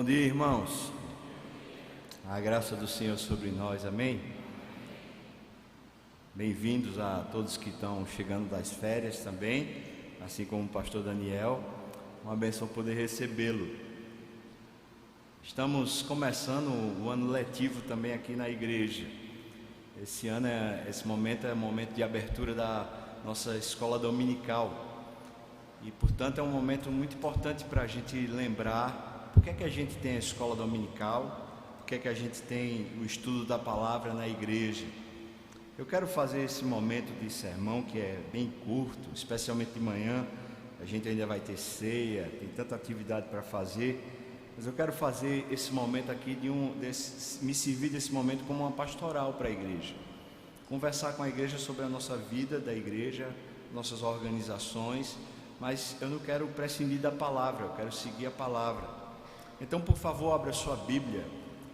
Bom dia, irmãos. A graça do Senhor sobre nós, amém? Bem-vindos a todos que estão chegando das férias também, assim como o pastor Daniel. Uma bênção poder recebê-lo. Estamos começando o ano letivo também aqui na igreja. Esse momento é o momento de abertura da nossa escola dominical. E, portanto, é um momento muito importante para a gente lembrar por que é que a gente tem a escola dominical, por que é que a gente tem o estudo da palavra na igreja. Eu quero fazer esse momento de sermão, que é bem curto, especialmente de manhã. A gente ainda vai ter ceia, tem tanta atividade para fazer, mas eu quero fazer esse momento aqui, me servir desse momento como uma pastoral para a igreja. Conversar com a igreja sobre a nossa vida da igreja, nossas organizações, mas eu não quero prescindir da palavra, eu quero seguir a palavra. Então, por favor, abra sua Bíblia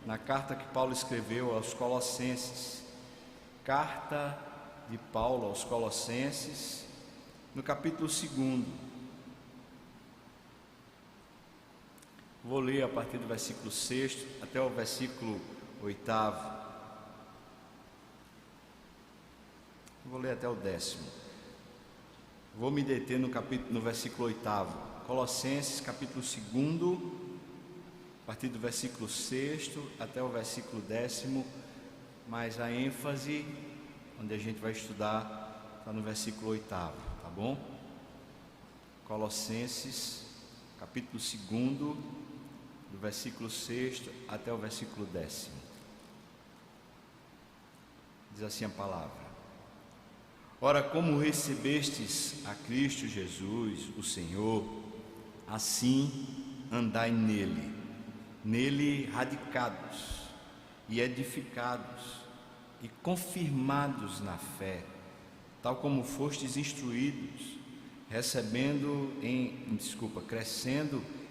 na carta que Paulo escreveu aos Colossenses. Carta de Paulo aos Colossenses, no capítulo 2. Vou ler a partir do versículo 6 até o versículo 8. Vou ler até o 10º. Vou me deter no versículo 8. Colossenses, capítulo 2, a partir do versículo 6 até o versículo 10º, mas a ênfase, onde a gente vai estudar, está no versículo 8, tá bom? Colossenses, capítulo 2, do versículo 6 até o versículo 10º. Diz assim a palavra: Ora, como recebestes a Cristo Jesus, o Senhor, assim andai nele radicados e edificados e confirmados na fé, tal como fostes instruídos, crescendo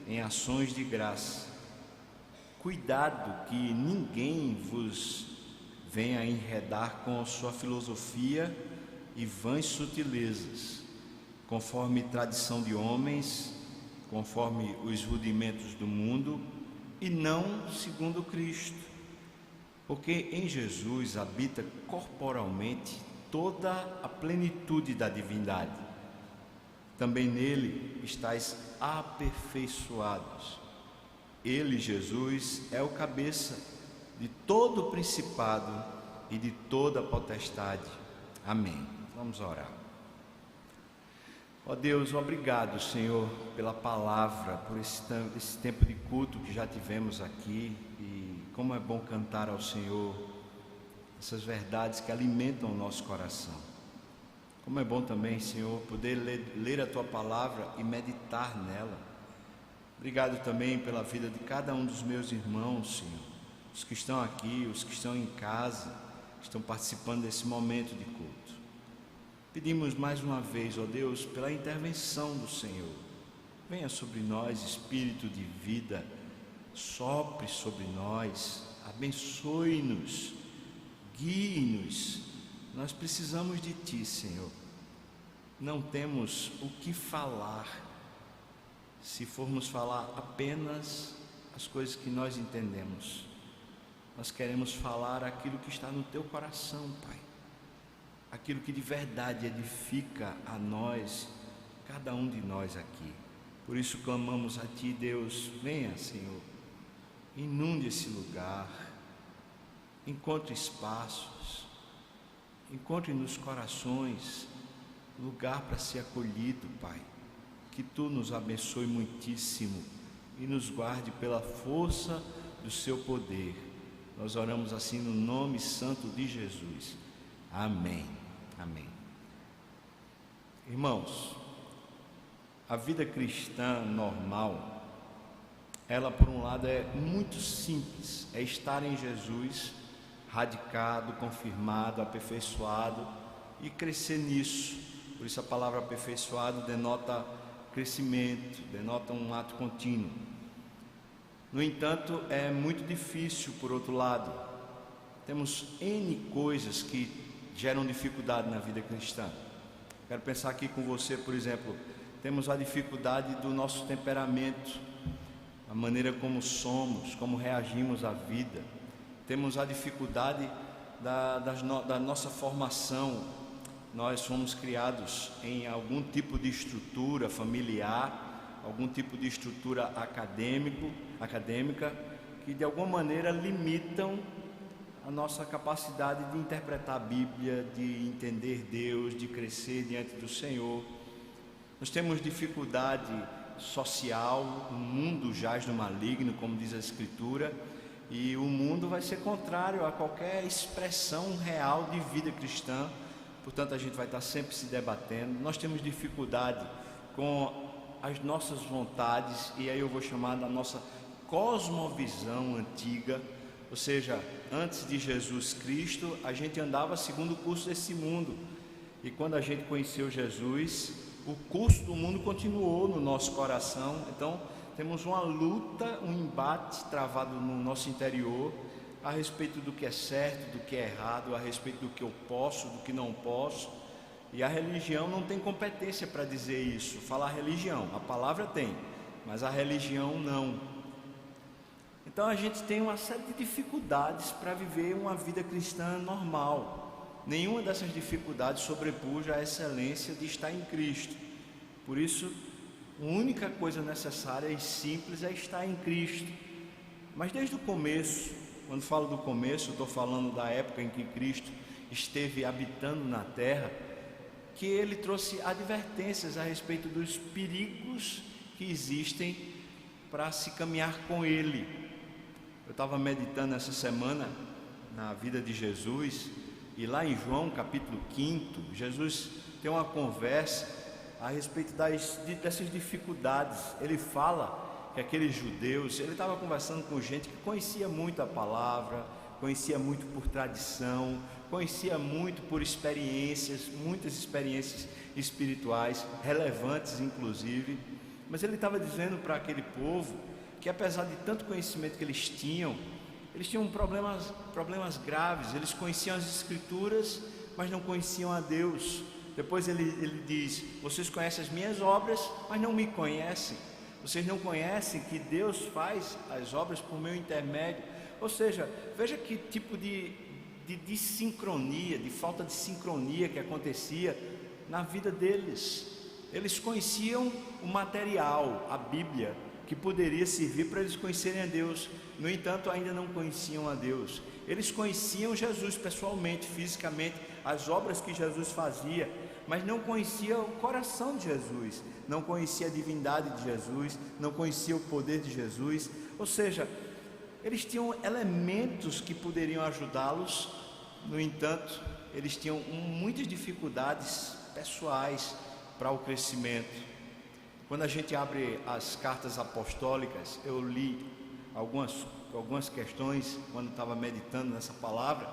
em ações de graça. Cuidado que ninguém vos venha enredar com a sua filosofia e vãs sutilezas, conforme tradição de homens, conforme os rudimentos do mundo, e não segundo Cristo, porque em Jesus habita corporalmente toda a plenitude da divindade. Também nele estáis aperfeiçoados. Ele, Jesus, é o cabeça de todo o principado e de toda a potestade. Amém. Vamos orar. Ó Deus, obrigado, Senhor, pela palavra, por esse tempo de culto que já tivemos aqui, e como é bom cantar ao Senhor essas verdades que alimentam o nosso coração. Como é bom também, Senhor, poder ler a Tua palavra e meditar nela. Obrigado também pela vida de cada um dos meus irmãos, Senhor, os que estão aqui, os que estão em casa, estão participando desse momento de culto. Pedimos mais uma vez, ó Deus, pela intervenção do Senhor. Venha sobre nós, Espírito de vida, sopre sobre nós, abençoe-nos, guie-nos. Nós precisamos de Ti, Senhor. Não temos o que falar, se formos falar apenas as coisas que nós entendemos. Nós queremos falar aquilo que está no Teu coração, Pai. Aquilo que de verdade edifica a nós, cada um de nós aqui. Por isso clamamos a Ti, Deus. Venha, Senhor, inunde esse lugar, encontre espaços, encontre nos corações lugar para ser acolhido, Pai. Que Tu nos abençoe muitíssimo e nos guarde pela força do Seu poder. Nós oramos assim no nome santo de Jesus. Amém. Amém. Irmãos, a vida cristã normal, ela por um lado é muito simples, é estar em Jesus, radicado, confirmado, aperfeiçoado e crescer nisso. Por isso a palavra aperfeiçoado denota crescimento, denota um ato contínuo. No entanto, é muito difícil por outro lado. Temos N coisas que geram dificuldade na vida cristã. Quero pensar aqui com você, por exemplo, temos a dificuldade do nosso temperamento. A maneira como somos, como reagimos à vida. Temos a dificuldade da nossa formação. Nós fomos criados em algum tipo de estrutura familiar, algum tipo de estrutura acadêmica, que de alguma maneira limitam a nossa capacidade de interpretar a Bíblia, de entender Deus, de crescer diante do Senhor. Nós temos dificuldade social, o mundo jaz no maligno, como diz a Escritura, e o mundo vai ser contrário a qualquer expressão real de vida cristã. Portanto, a gente vai estar sempre se debatendo. Nós temos dificuldade com as nossas vontades, e aí eu vou chamar da nossa cosmovisão antiga. Ou seja, antes de Jesus Cristo, a gente andava segundo o curso desse mundo. E quando a gente conheceu Jesus, o curso do mundo continuou no nosso coração. Então, temos uma luta, um embate travado no nosso interior a respeito do que é certo, do que é errado, a respeito do que eu posso, do que não posso. E a religião não tem competência para dizer isso. Falar religião, a palavra tem, mas a religião não. Então a gente tem uma série de dificuldades para viver uma vida cristã normal. Nenhuma dessas dificuldades sobrepuja a excelência de estar em Cristo. Por isso, a única coisa necessária e simples é estar em Cristo. Mas desde o começo, quando falo do começo, estou falando da época em que Cristo esteve habitando na terra, que ele trouxe advertências a respeito dos perigos que existem para se caminhar com ele. Eu estava meditando essa semana na vida de Jesus, e lá em João capítulo 5, Jesus tem uma conversa a respeito dessas dificuldades. Ele fala que aqueles judeus, ele estava conversando com gente que conhecia muito a palavra, conhecia muito por tradição, conhecia muito por experiências, muitas experiências espirituais, relevantes inclusive, mas ele estava dizendo para aquele povo que apesar de tanto conhecimento que eles tinham problemas graves. Eles conheciam as Escrituras, mas não conheciam a Deus. Depois ele diz: vocês conhecem as minhas obras, mas não me conhecem. Vocês não conhecem que Deus faz as obras por meu intermédio. Ou seja, veja que tipo de sincronia, de falta de sincronia que acontecia na vida deles. Eles conheciam o material, a Bíblia, que poderia servir para eles conhecerem a Deus. No entanto, ainda não conheciam a Deus. Eles conheciam Jesus pessoalmente, fisicamente, as obras que Jesus fazia, mas não conhecia o coração de Jesus, não conhecia a divindade de Jesus, não conhecia o poder de Jesus. Ou seja, eles tinham elementos que poderiam ajudá-los. No entanto, eles tinham muitas dificuldades pessoais para o crescimento. Quando a gente abre as cartas apostólicas, eu li algumas questões quando estava meditando nessa palavra.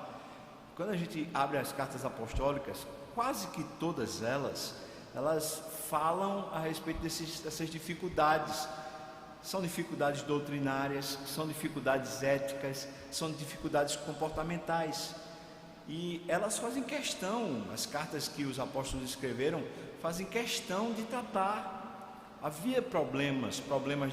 Quando a gente abre as cartas apostólicas, quase que todas elas falam a respeito dessas dificuldades. São dificuldades doutrinárias, são dificuldades éticas, são dificuldades comportamentais. E elas fazem questão, as cartas que os apóstolos escreveram, fazem questão de tratar. Havia problemas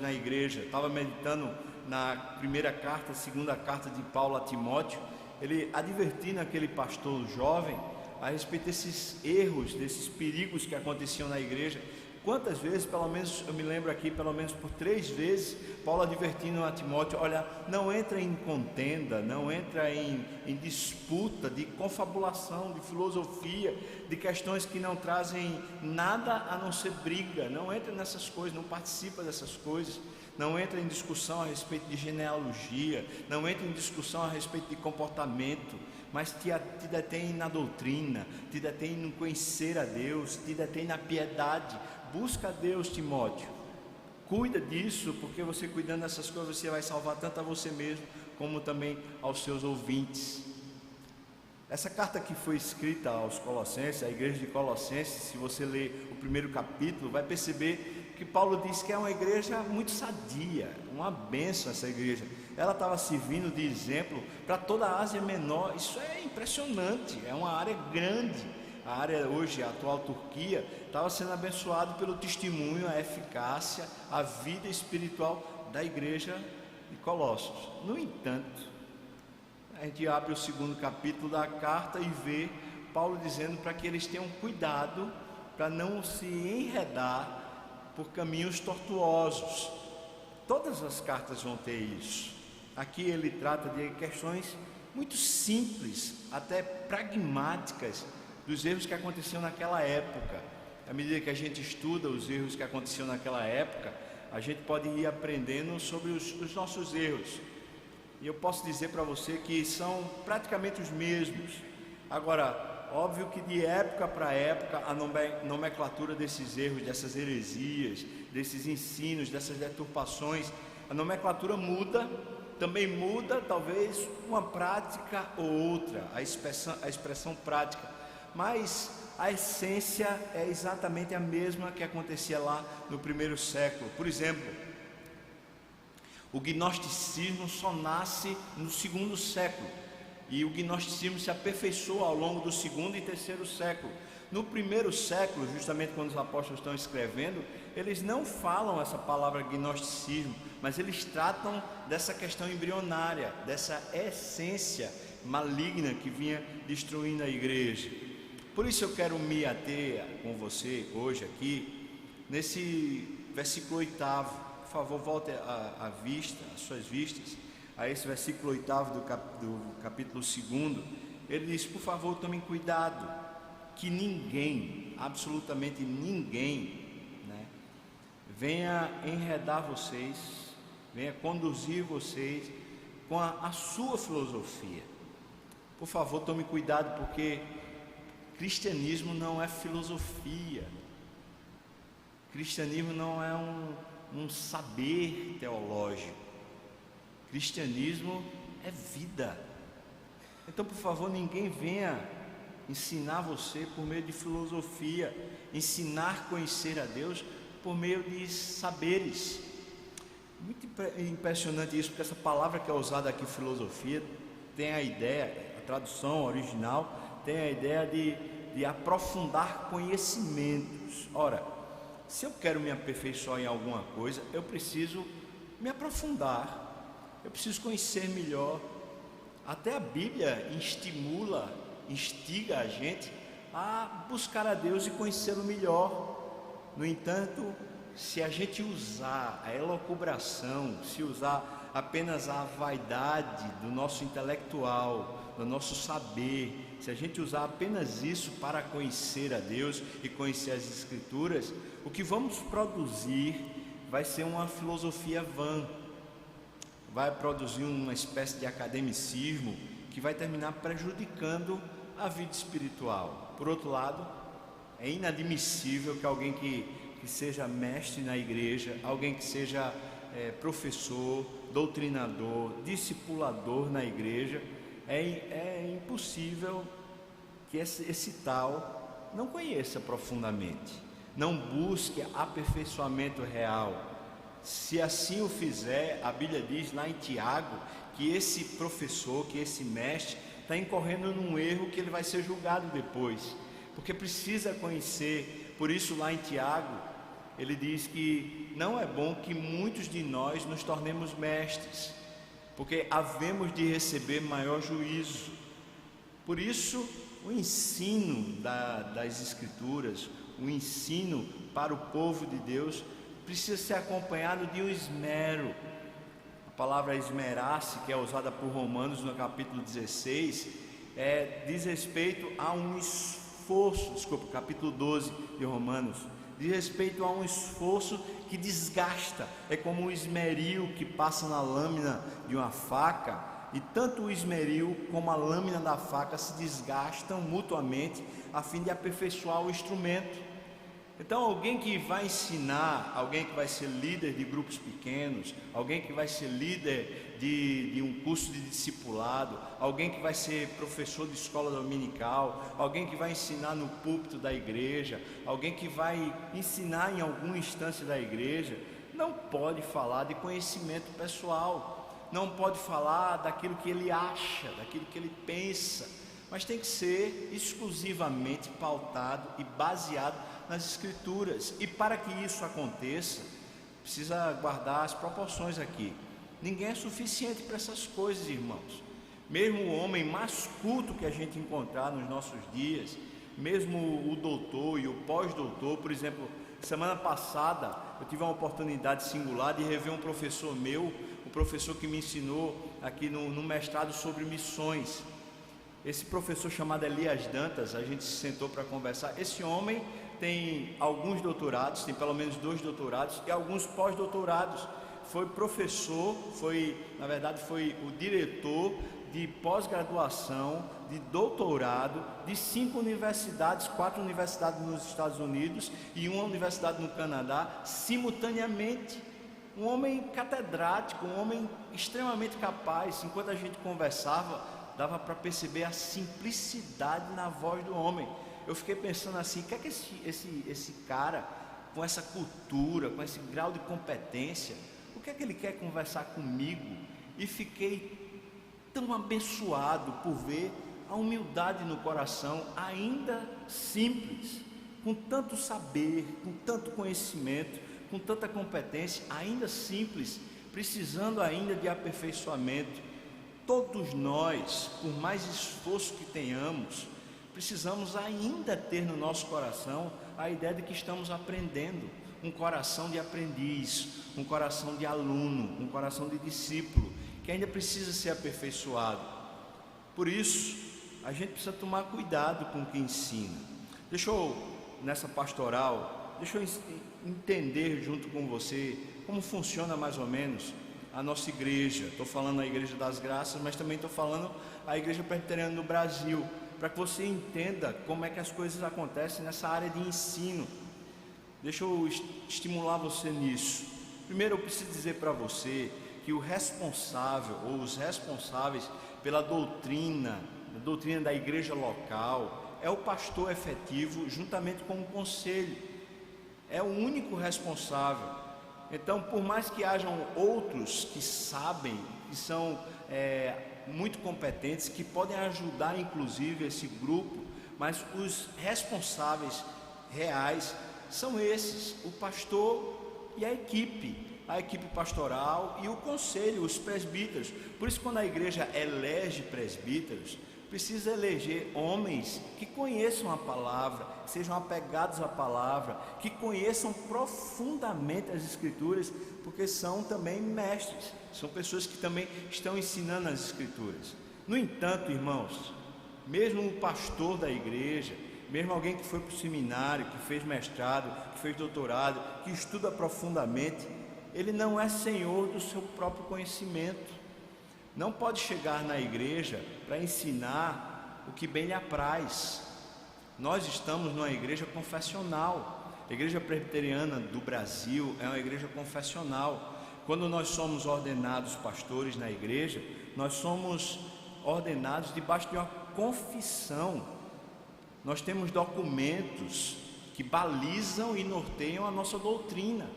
na igreja. Estava meditando na primeira carta, segunda carta de Paulo a Timóteo, ele advertindo aquele pastor jovem a respeito desses erros, desses perigos que aconteciam na igreja. Quantas vezes, pelo menos eu me lembro aqui, pelo menos por 3 vezes, Paulo advertindo a Timóteo: olha, não entra em contenda, não entra em disputa, de confabulação, de filosofia, de questões que não trazem nada a não ser briga. Não entra nessas coisas, não participa dessas coisas. Não entra em discussão a respeito de genealogia, não entra em discussão a respeito de comportamento, mas te detém na doutrina, te detém no conhecer a Deus, te detém na piedade. Busca a Deus, Timóteo. Cuida disso, porque você cuidando dessas coisas, você vai salvar tanto a você mesmo, como também aos seus ouvintes. Essa carta que foi escrita aos Colossenses, à igreja de Colossenses, se você ler o primeiro capítulo, vai perceber que Paulo diz que é uma igreja muito sadia, uma bênção essa igreja. Ela estava servindo de exemplo para toda a Ásia Menor. Isso é impressionante, é uma área grande. A área hoje, a atual Turquia, estava sendo abençoada pelo testemunho, a eficácia, a vida espiritual da igreja de Colossos. No entanto, a gente abre o 2º capítulo da carta e vê Paulo dizendo para que eles tenham cuidado para não se enredar por caminhos tortuosos. Todas as cartas vão ter isso. Aqui ele trata de questões muito simples, até pragmáticas, dos erros que aconteciam naquela época. À medida que a gente estuda os erros que aconteciam naquela época, a gente pode ir aprendendo sobre os nossos erros. E eu posso dizer para você que são praticamente os mesmos. Agora, óbvio que de época para época a nomenclatura desses erros, dessas heresias, desses ensinos, dessas deturpações, a nomenclatura muda. Também muda talvez uma prática ou outra, a expressão prática, mas a essência é exatamente a mesma que acontecia lá no 1º século. Por exemplo, o gnosticismo só nasce no 2º século, e o gnosticismo se aperfeiçoa ao longo do 2º e 3º século. No 1º século, justamente quando os apóstolos estão escrevendo, eles não falam essa palavra gnosticismo, mas eles tratam dessa questão embrionária, dessa essência maligna que vinha destruindo a igreja. Por isso eu quero me ater com você hoje aqui, nesse versículo 8º. Por favor, volte as suas vistas, a esse versículo 8º do capítulo 2. Ele diz: por favor, tomem cuidado, que ninguém, absolutamente ninguém, venha enredar vocês, venha conduzir vocês com a sua filosofia. Por favor, tome cuidado, porque cristianismo não é filosofia, cristianismo não é um saber teológico, cristianismo é vida. Então, por favor, ninguém venha ensinar você por meio de filosofia, ensinar a conhecer a Deus por meio de saberes. Muito impressionante isso, porque essa palavra que é usada aqui, filosofia, tem a ideia, a tradução original tem a ideia de aprofundar conhecimentos. Ora, se eu quero me aperfeiçoar em alguma coisa, eu preciso me aprofundar, eu preciso conhecer melhor. Até a Bíblia instiga a gente a buscar a Deus e conhecê-lo melhor. No entanto, se a gente usar a elucubração, se usar apenas a vaidade do nosso intelectual, do nosso saber, se a gente usar apenas isso para conhecer a Deus e conhecer as Escrituras, o que vamos produzir vai ser uma filosofia vã, vai produzir uma espécie de academicismo que vai terminar prejudicando a vida espiritual. Por outro lado, é inadmissível que alguém que seja mestre na igreja, alguém que seja professor, doutrinador, discipulador na igreja, é impossível que esse tal não conheça profundamente, não busque aperfeiçoamento real. Se assim o fizer, a Bíblia diz lá em Tiago que esse professor, que esse mestre está incorrendo num erro que ele vai ser julgado depois, porque precisa conhecer. Por isso lá em Tiago ele diz que não é bom que muitos de nós nos tornemos mestres, porque havemos de receber maior juízo. Por isso o ensino das Escrituras, o ensino para o povo de Deus precisa ser acompanhado de um esmero. A palavra esmerar-se, que é usada por Romanos no capítulo 16, diz respeito a um esforço, capítulo 12 de Romanos, diz respeito a um esforço que desgasta. É como um esmeril que passa na lâmina de uma faca, e tanto o esmeril como a lâmina da faca se desgastam mutuamente a fim de aperfeiçoar o instrumento. Então, alguém que vai ensinar, alguém que vai ser líder de grupos pequenos, alguém que vai ser líder de um curso de discipulado, alguém que vai ser professor de escola dominical, alguém que vai ensinar no púlpito da igreja, alguém que vai ensinar em alguma instância da igreja, não pode falar de conhecimento pessoal, não pode falar daquilo que ele acha, daquilo que ele pensa, mas tem que ser exclusivamente pautado e baseado nas Escrituras. E para que isso aconteça, precisa guardar as proporções aqui. Ninguém é suficiente para essas coisas, irmãos. Mesmo o homem mais culto que a gente encontrar nos nossos dias, mesmo o doutor e o pós-doutor, por exemplo, semana passada eu tive uma oportunidade singular de rever um professor meu, o professor que me ensinou aqui no mestrado sobre missões. Esse professor chamado Elias Dantas, a gente se sentou para conversar. Esse homem tem alguns doutorados, tem pelo menos 2 doutorados e alguns pós-doutorados. Foi professor, na verdade foi o diretor de pós-graduação, de doutorado, de 5 universidades, 4 universidades nos Estados Unidos e 1 universidade no Canadá, simultaneamente. Um homem catedrático, um homem extremamente capaz. Enquanto a gente conversava, dava para perceber a simplicidade na voz do homem. Eu fiquei pensando assim, o que é que esse cara, com essa cultura, com esse grau de competência, o que é que ele quer conversar comigo? E fiquei tão abençoado por ver a humildade no coração, ainda simples, com tanto saber, com tanto conhecimento, com tanta competência, ainda simples, precisando ainda de aperfeiçoamento. Todos nós, por mais esforço que tenhamos, precisamos ainda ter no nosso coração a ideia de que estamos aprendendo, um coração de aprendiz, um coração de aluno, um coração de discípulo, que ainda precisa ser aperfeiçoado. Por isso, a gente precisa tomar cuidado com o que ensina. Nessa pastoral, deixa eu entender junto com você como funciona mais ou menos a nossa igreja. Estou falando a Igreja das Graças, mas também estou falando a Igreja Presbiteriana do Brasil, para que você entenda como é que as coisas acontecem nessa área de ensino. Deixa eu estimular você nisso. Primeiro, eu preciso dizer para você que o responsável ou os responsáveis pela doutrina, a doutrina da igreja local, é o pastor efetivo juntamente com o conselho. É o único responsável. Então, por mais que hajam outros que sabem, que são muito competentes, que podem ajudar inclusive esse grupo, mas os responsáveis reais são esses, o pastor e a equipe pastoral e o conselho, os presbíteros. Por isso, quando a igreja elege presbíteros, precisa eleger homens que conheçam a palavra, que sejam apegados à palavra, que conheçam profundamente as escrituras, porque são também mestres, são pessoas que também estão ensinando as escrituras. No entanto, irmãos, mesmo o pastor da igreja, mesmo alguém que foi para o seminário, que fez mestrado, que fez doutorado, que estuda profundamente, ele não é senhor do seu próprio conhecimento. Não pode chegar na igreja para ensinar o que bem lhe apraz. Nós estamos numa igreja confessional. A Igreja Presbiteriana do Brasil é uma igreja confessional. Quando nós somos ordenados pastores na igreja, nós somos ordenados debaixo de uma confissão. Nós temos documentos que balizam e norteiam a nossa doutrina.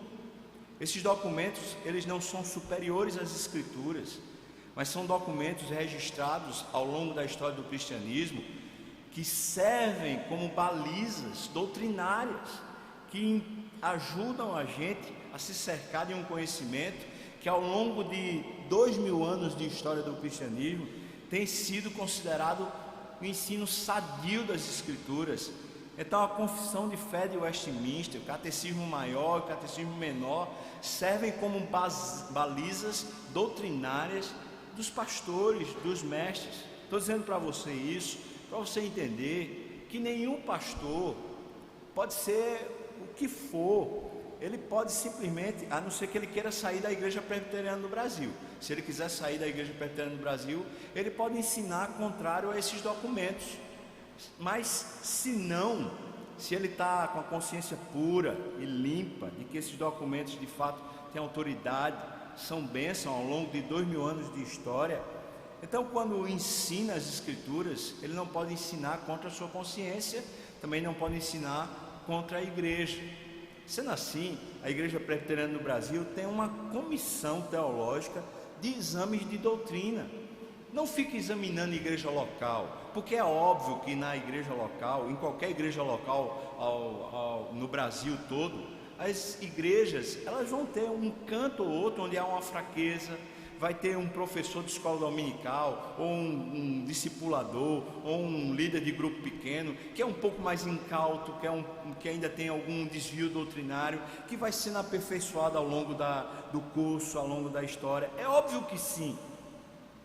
Esses documentos, eles não são superiores às escrituras, mas são documentos registrados ao longo da história do cristianismo, que servem como balizas doutrinárias, que ajudam a gente a se cercar de um conhecimento que ao longo de 2000 anos de história do cristianismo tem sido considerado o ensino sadio das escrituras. Então, a confissão de fé de Westminster, o catecismo maior, o catecismo menor, servem como balizas doutrinárias dos pastores, dos mestres. Estou dizendo para você isso, para você entender que nenhum pastor pode ser o que for. Ele pode simplesmente, a não ser que ele queira sair da Igreja Presbiteriana do Brasil. Se ele quiser sair da Igreja Presbiteriana do Brasil, ele pode ensinar contrário a esses documentos. Mas se não, se ele está com a consciência pura e limpa de que esses documentos de fato têm autoridade, são bênção ao longo de 2000 anos de história, então quando ensina as escrituras, ele não pode ensinar contra a sua consciência, também não pode ensinar contra a igreja. Sendo assim, a Igreja Presbiteriana do Brasil tem uma comissão teológica de exames de doutrina. Não fique examinando a igreja local, porque é óbvio que na igreja local, em qualquer igreja local no Brasil todo, as igrejas, elas vão ter um canto ou outro onde há uma fraqueza, vai ter um professor de escola dominical, ou um discipulador, ou um líder de grupo pequeno, que é um pouco mais incauto, que ainda tem algum desvio doutrinário, que vai sendo aperfeiçoado ao longo do curso, ao longo da história. É óbvio que sim,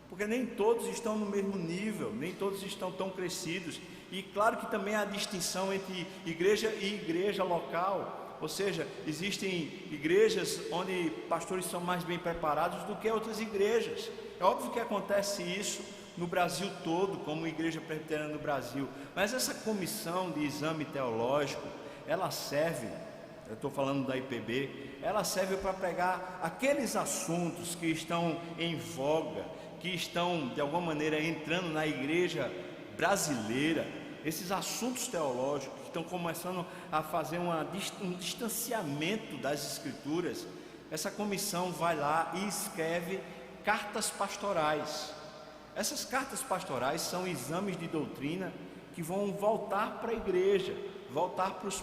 porque nem todos estão no mesmo nível, nem todos estão tão crescidos, e claro que também há distinção entre igreja e igreja local. Ou seja, existem igrejas onde pastores são mais bem preparados do que outras igrejas. É óbvio que acontece isso no Brasil todo, como Igreja Presbiteriana no Brasil. Mas essa comissão de exame teológico, ela serve, eu estou falando da IPB, ela serve para pegar aqueles assuntos que estão em voga, que estão de alguma maneira entrando na igreja brasileira, esses assuntos teológicos que estão começando a fazer um distanciamento das escrituras. Essa comissão vai lá e escreve cartas pastorais. Essas cartas pastorais são exames de doutrina que vão voltar para a igreja, voltar para os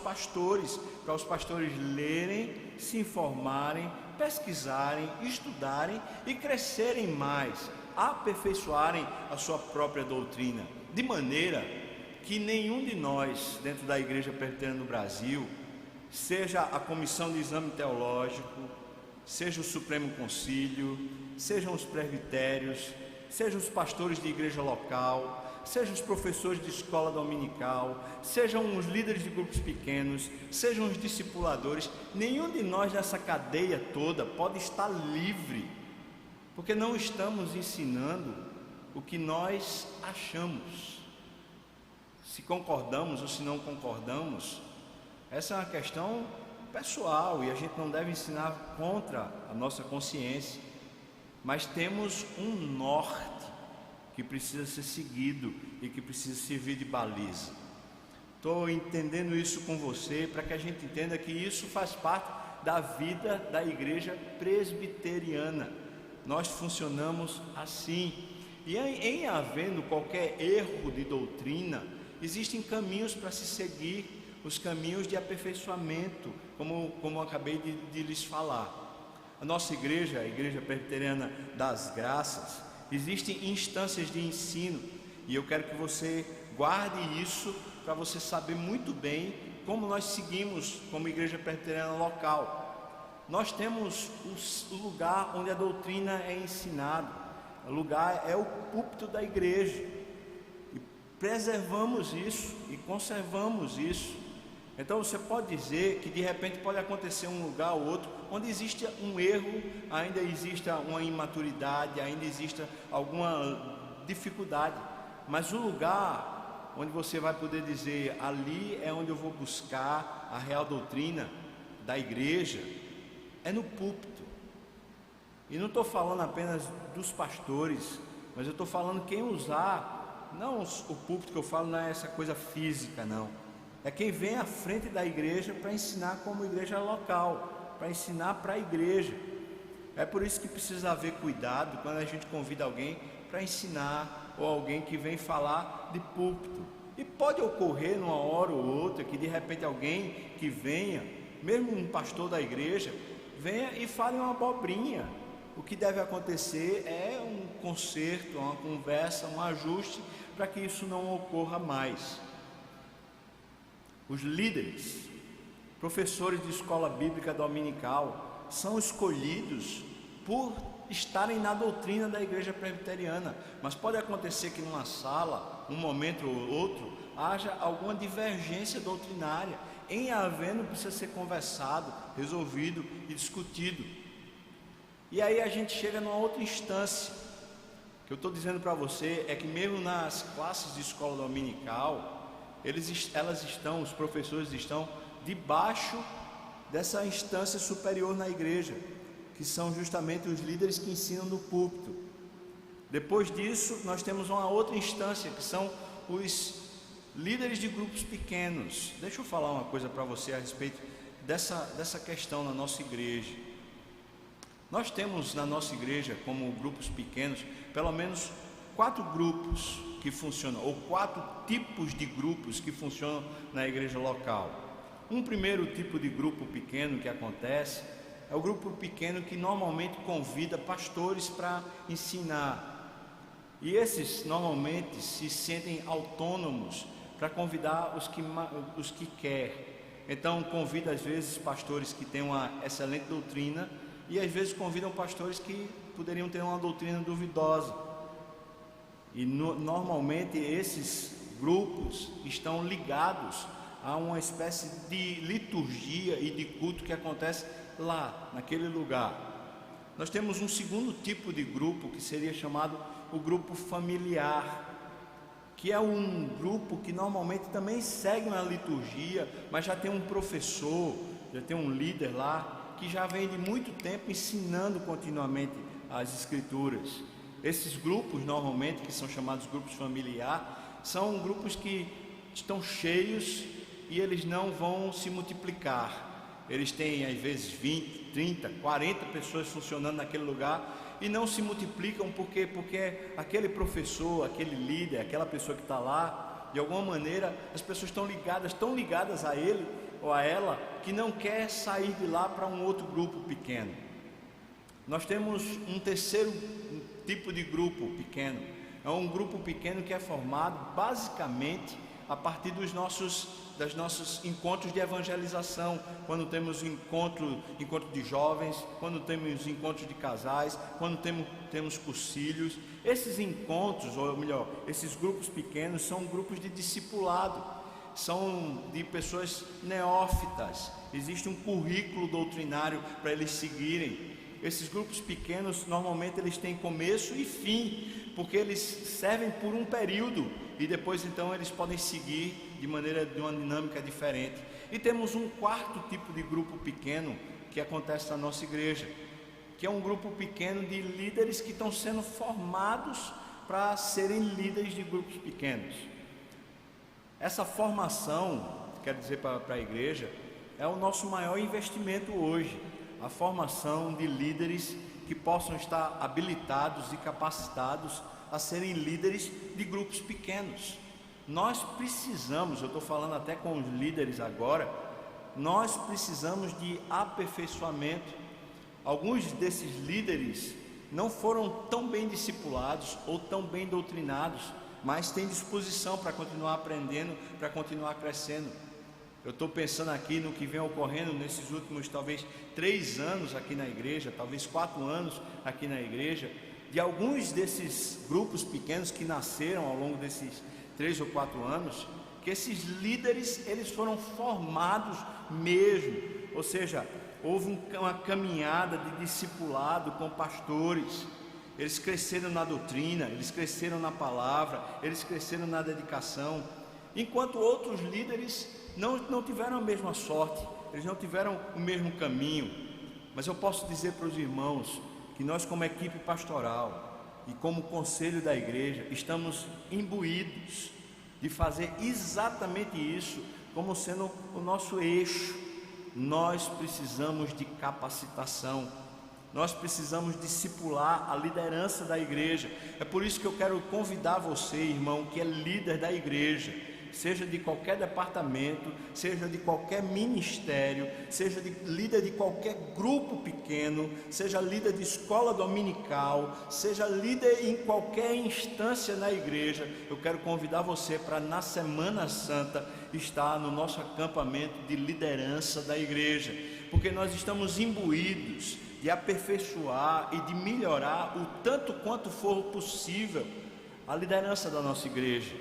pastores lerem, se informarem, pesquisarem, estudarem e crescerem mais, aperfeiçoarem a sua própria doutrina, de maneira que nenhum de nós, dentro da Igreja Presbiteriana no Brasil, seja a comissão de exame teológico, seja o Supremo Concílio, sejam os presbitérios, sejam os pastores de igreja local, sejam os professores de escola dominical, sejam os líderes de grupos pequenos, sejam os discipuladores, nenhum de nós nessa cadeia toda pode estar livre, porque não estamos ensinando o que nós achamos. Se concordamos ou se não concordamos, essa é uma questão pessoal e a gente não deve ensinar contra a nossa consciência, mas temos um norte que precisa ser seguido e que precisa servir de baliza. Estou entendendo isso com você para que a gente entenda que isso faz parte da vida da igreja presbiteriana. Nós funcionamos assim, e em havendo qualquer erro de doutrina, existem caminhos para se seguir, os caminhos de aperfeiçoamento, como acabei de lhes falar. A nossa igreja, a Igreja Presbiteriana das Graças, existem instâncias de ensino, e eu quero que você guarde isso para você saber muito bem como nós seguimos como Igreja Presbiteriana local. Nós temos o lugar onde a doutrina é ensinada, o lugar é o púlpito da igreja, e preservamos isso e conservamos isso. Então você pode dizer que de repente pode acontecer um lugar ou outro onde existe um erro, ainda exista uma imaturidade, ainda exista alguma dificuldade, mas o lugar onde você vai poder dizer, ali é onde eu vou buscar a real doutrina da igreja, é no púlpito. E não estou falando apenas dos pastores, mas eu estou falando quem usar, não o púlpito que eu falo não é essa coisa física, não. É quem vem à frente da igreja para ensinar como igreja local, para ensinar para a igreja. É por isso que precisa haver cuidado quando a gente convida alguém para ensinar, ou alguém que vem falar de púlpito. E pode ocorrer numa hora ou outra que de repente alguém que venha, mesmo um pastor da igreja, venha e fale uma abobrinha. O que deve acontecer é um conserto, uma conversa, um ajuste para que isso não ocorra mais. Os líderes, professores de escola bíblica dominical, são escolhidos por estarem na doutrina da igreja presbiteriana, mas pode acontecer que numa sala, um momento ou outro, haja alguma divergência doutrinária. Em havendo, precisa ser conversado, resolvido e discutido. E aí a gente chega numa outra instância. O que eu estou dizendo para você é que mesmo nas classes de escola dominical, os professores estão debaixo dessa instância superior na igreja, que são justamente os líderes que ensinam no púlpito. Depois disso, nós temos uma outra instância, que são os líderes de grupos pequenos. Deixa eu falar uma coisa para você a respeito dessa questão na nossa igreja. Nós temos na nossa igreja, como grupos pequenos, pelo menos 4 grupos que funcionam, ou 4 tipos de grupos que funcionam na igreja local. Um primeiro tipo de grupo pequeno que acontece é o grupo pequeno que normalmente convida pastores para ensinar. E esses normalmente se sentem autônomos para convidar os que quer. Então convida às vezes pastores que têm uma excelente doutrina e às vezes convidam pastores que poderiam ter uma doutrina duvidosa. E normalmente esses grupos estão ligados a uma espécie de liturgia e de culto que acontece lá, naquele lugar. Nós temos um segundo tipo de grupo que seria chamado o grupo familiar, que é um grupo que normalmente também segue uma liturgia, mas já tem um professor, já tem um líder lá, que já vem de muito tempo ensinando continuamente as escrituras. Esses grupos normalmente, que são chamados grupos familiar, são grupos que estão cheios e eles não vão se multiplicar. Eles têm às vezes 20, 30, 40 pessoas funcionando naquele lugar e não se multiplicam porque aquele professor, aquele líder, aquela pessoa que está lá, de alguma maneira as pessoas estão ligadas a ele ou a ela, que não quer sair de lá para um outro grupo pequeno. Nós temos um terceiro tipo de grupo pequeno. É um grupo pequeno que é formado basicamente a partir dos nossos encontros de evangelização, quando temos encontro de jovens, quando temos encontros de casais, quando temos cursilhos. Esses encontros, ou melhor, esses grupos pequenos são grupos de discipulado, são de pessoas neófitas, existe um currículo doutrinário para eles seguirem. Esses grupos pequenos normalmente eles têm começo e fim, porque eles servem por um período e depois então eles podem seguir de uma dinâmica diferente. E temos um quarto tipo de grupo pequeno que acontece na nossa igreja, que é um grupo pequeno de líderes que estão sendo formados para serem líderes de grupos pequenos. Essa formação, quero dizer para a igreja, é o nosso maior investimento hoje, a formação de líderes que possam estar habilitados e capacitados a serem líderes de grupos pequenos. Nós precisamos, eu estou falando até com os líderes agora, nós precisamos de aperfeiçoamento. Alguns desses líderes não foram tão bem discipulados ou tão bem doutrinados, mas têm disposição para continuar aprendendo, para continuar crescendo. Eu estou pensando aqui no que vem ocorrendo nesses últimos talvez 3 anos aqui na igreja, talvez 4 anos aqui na igreja, de alguns desses grupos pequenos que nasceram ao longo desses 3 ou 4 anos, que esses líderes eles foram formados mesmo, ou seja, houve uma caminhada de discipulado com pastores. Eles cresceram na doutrina, eles cresceram na palavra, eles cresceram na dedicação, enquanto outros líderes não tiveram a mesma sorte, eles não tiveram o mesmo caminho. Mas eu posso dizer para os irmãos que nós, como equipe pastoral e como conselho da igreja, estamos imbuídos de fazer exatamente isso como sendo o nosso eixo. Nós precisamos de capacitação, nós precisamos discipular a liderança da igreja. É por isso que eu quero convidar você, irmão, que é líder da igreja, seja de qualquer departamento, seja de qualquer ministério, seja líder de qualquer grupo pequeno, seja líder de escola dominical, seja líder em qualquer instância na igreja. Eu quero convidar você para na Semana Santa estar no nosso acampamento de liderança da igreja, porque nós estamos imbuídos de aperfeiçoar e de melhorar o tanto quanto for possível a liderança da nossa igreja.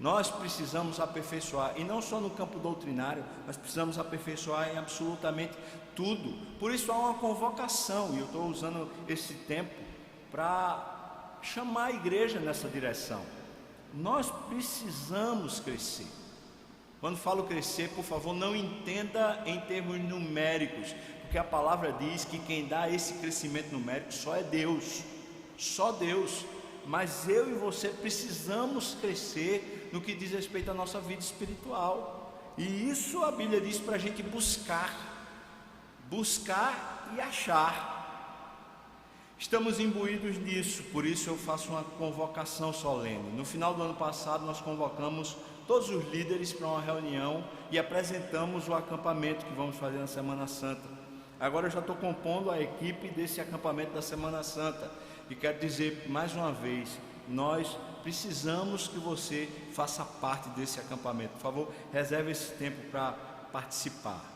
Nós precisamos aperfeiçoar, e não só no campo doutrinário, mas precisamos aperfeiçoar em absolutamente tudo. Por isso há uma convocação, e eu estou usando esse tempo para chamar a igreja nessa direção. Nós precisamos crescer. Quando falo crescer, por favor, não entenda em termos numéricos, porque a palavra diz que quem dá esse crescimento numérico só é Deus, só Deus. Mas eu e você precisamos crescer no que diz respeito à nossa vida espiritual, e isso a Bíblia diz para a gente buscar e achar. Estamos imbuídos nisso, por isso eu faço uma convocação solene. No final do ano passado nós convocamos todos os líderes para uma reunião e apresentamos o acampamento que vamos fazer na Semana Santa. Agora eu já estou compondo a equipe desse acampamento da Semana Santa e quero dizer mais uma vez, nós precisamos que você faça parte desse acampamento. Por favor, reserve esse tempo para participar.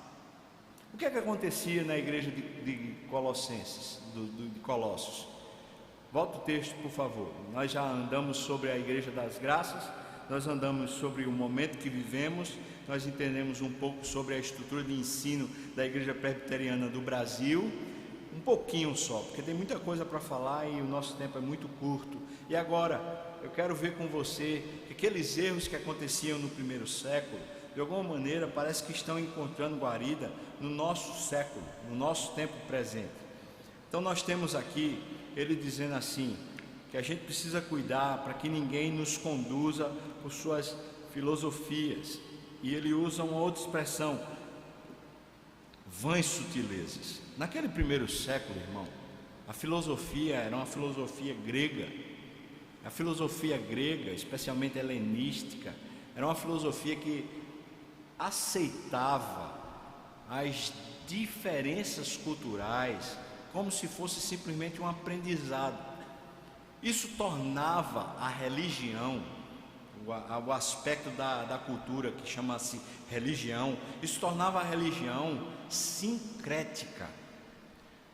O que é que acontecia na igreja de Colossenses, de Colossos? Volta o texto, por favor. Nós já andamos sobre a igreja das graças, nós andamos sobre o momento que vivemos, nós entendemos um pouco sobre a estrutura de ensino da igreja presbiteriana do Brasil, um pouquinho só, porque tem muita coisa para falar e o nosso tempo é muito curto. E agora, eu quero ver com você que aqueles erros que aconteciam no primeiro século, de alguma maneira parece que estão encontrando guarida no nosso século, no nosso tempo presente. Então nós temos aqui ele dizendo assim, que a gente precisa cuidar para que ninguém nos conduza por suas filosofias, e ele usa uma outra expressão, vãs sutilezas. Naquele primeiro século, irmão, a filosofia era uma filosofia grega. A filosofia grega, especialmente helenística, era uma filosofia que aceitava as diferenças culturais como se fosse simplesmente um aprendizado. Isso tornava a religião, o aspecto da cultura que chama-se religião, isso tornava a religião sincrética.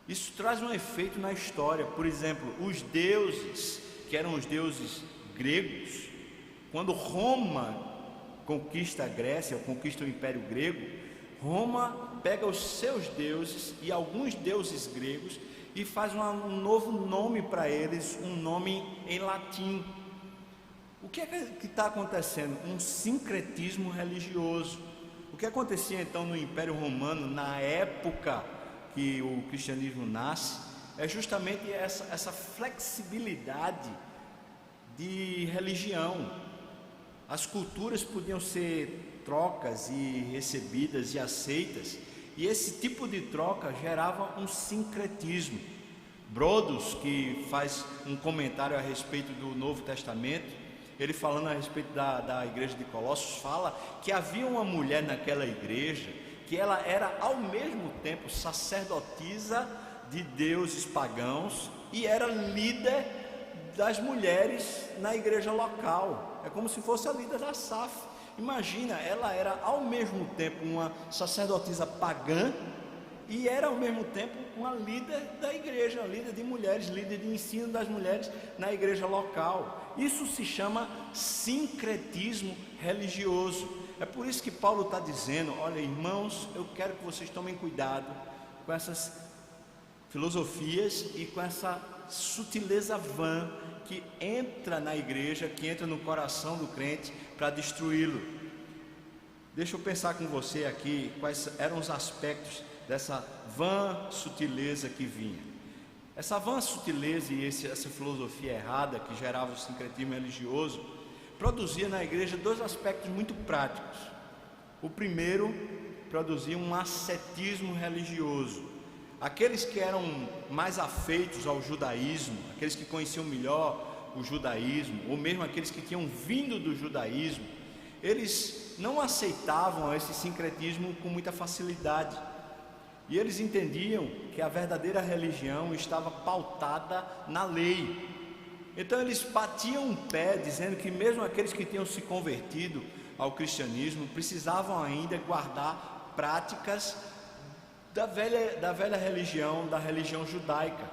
Isso traz um efeito na história. Por exemplo, os deuses, que eram os deuses gregos, quando Roma conquista a Grécia, ou conquista o Império Grego, Roma pega os seus deuses e alguns deuses gregos e faz um novo nome para eles, um nome em latim. O que é que está acontecendo? Um sincretismo religioso. O que acontecia então no Império Romano, na época que o cristianismo nasce, é justamente essa flexibilidade de religião. As culturas podiam ser trocas e recebidas e aceitas, e esse tipo de troca gerava um sincretismo. Brodos, que faz um comentário a respeito do Novo Testamento, ele falando a respeito da igreja de Colossos, fala que havia uma mulher naquela igreja, que ela era ao mesmo tempo sacerdotisa de deuses pagãos e era líder das mulheres na igreja local. É como se fosse a líder da SAF. Imagina, ela era ao mesmo tempo uma sacerdotisa pagã e era ao mesmo tempo uma líder da igreja, líder de mulheres, líder de ensino das mulheres na igreja local. Isso se chama sincretismo religioso. É por isso que Paulo está dizendo, olha irmãos, eu quero que vocês tomem cuidado com essas filosofias e com essa sutileza vã que entra na igreja, que entra no coração do crente para destruí-lo. Deixa eu pensar com você aqui quais eram os aspectos dessa vã sutileza que vinha. Essa vã sutileza e essa filosofia errada que gerava o sincretismo religioso produzia na igreja dois aspectos muito práticos. O primeiro, produzia um ascetismo religioso. Aqueles que eram mais afeitos ao judaísmo, aqueles que conheciam melhor o judaísmo, ou mesmo aqueles que tinham vindo do judaísmo, eles não aceitavam esse sincretismo com muita facilidade. E eles entendiam que a verdadeira religião estava pautada na lei. Então eles batiam um pé, dizendo que mesmo aqueles que tinham se convertido ao cristianismo precisavam ainda guardar práticas da velha religião, da religião judaica.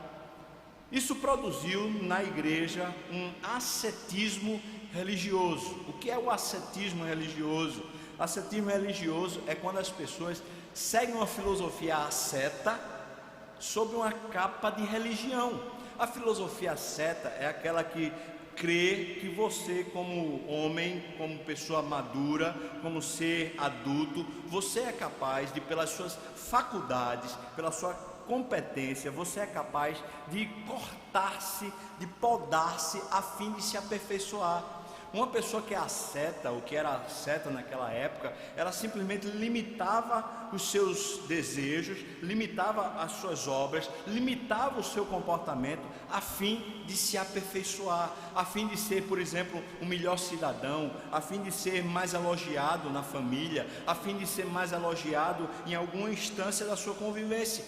Isso produziu na igreja um ascetismo religioso. O que é o ascetismo religioso? Ascetismo religioso é quando as pessoas seguem uma filosofia asceta sob uma capa de religião. A filosofia asceta é aquela que crê que você, como homem, como pessoa madura, como ser adulto, você é capaz de, pelas suas faculdades, pela sua competência, você é capaz de cortar-se, de podar-se a fim de se aperfeiçoar. Uma pessoa que é asceta, ou que era asceta naquela época, ela simplesmente limitava os seus desejos, limitava as suas obras, limitava o seu comportamento, a fim de se aperfeiçoar, a fim de ser, por exemplo, um melhor cidadão, a fim de ser mais elogiado na família, a fim de ser mais elogiado em alguma instância da sua convivência.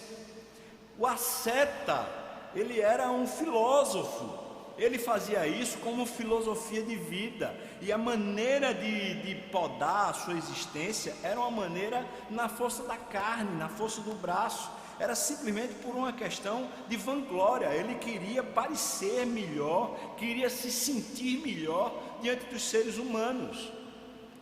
O asceta, ele era um filósofo. Ele fazia isso como filosofia de vida, e a maneira de podar a sua existência era uma maneira na força da carne, na força do braço. Era simplesmente por uma questão de vanglória. Ele queria parecer melhor, queria se sentir melhor diante dos seres humanos.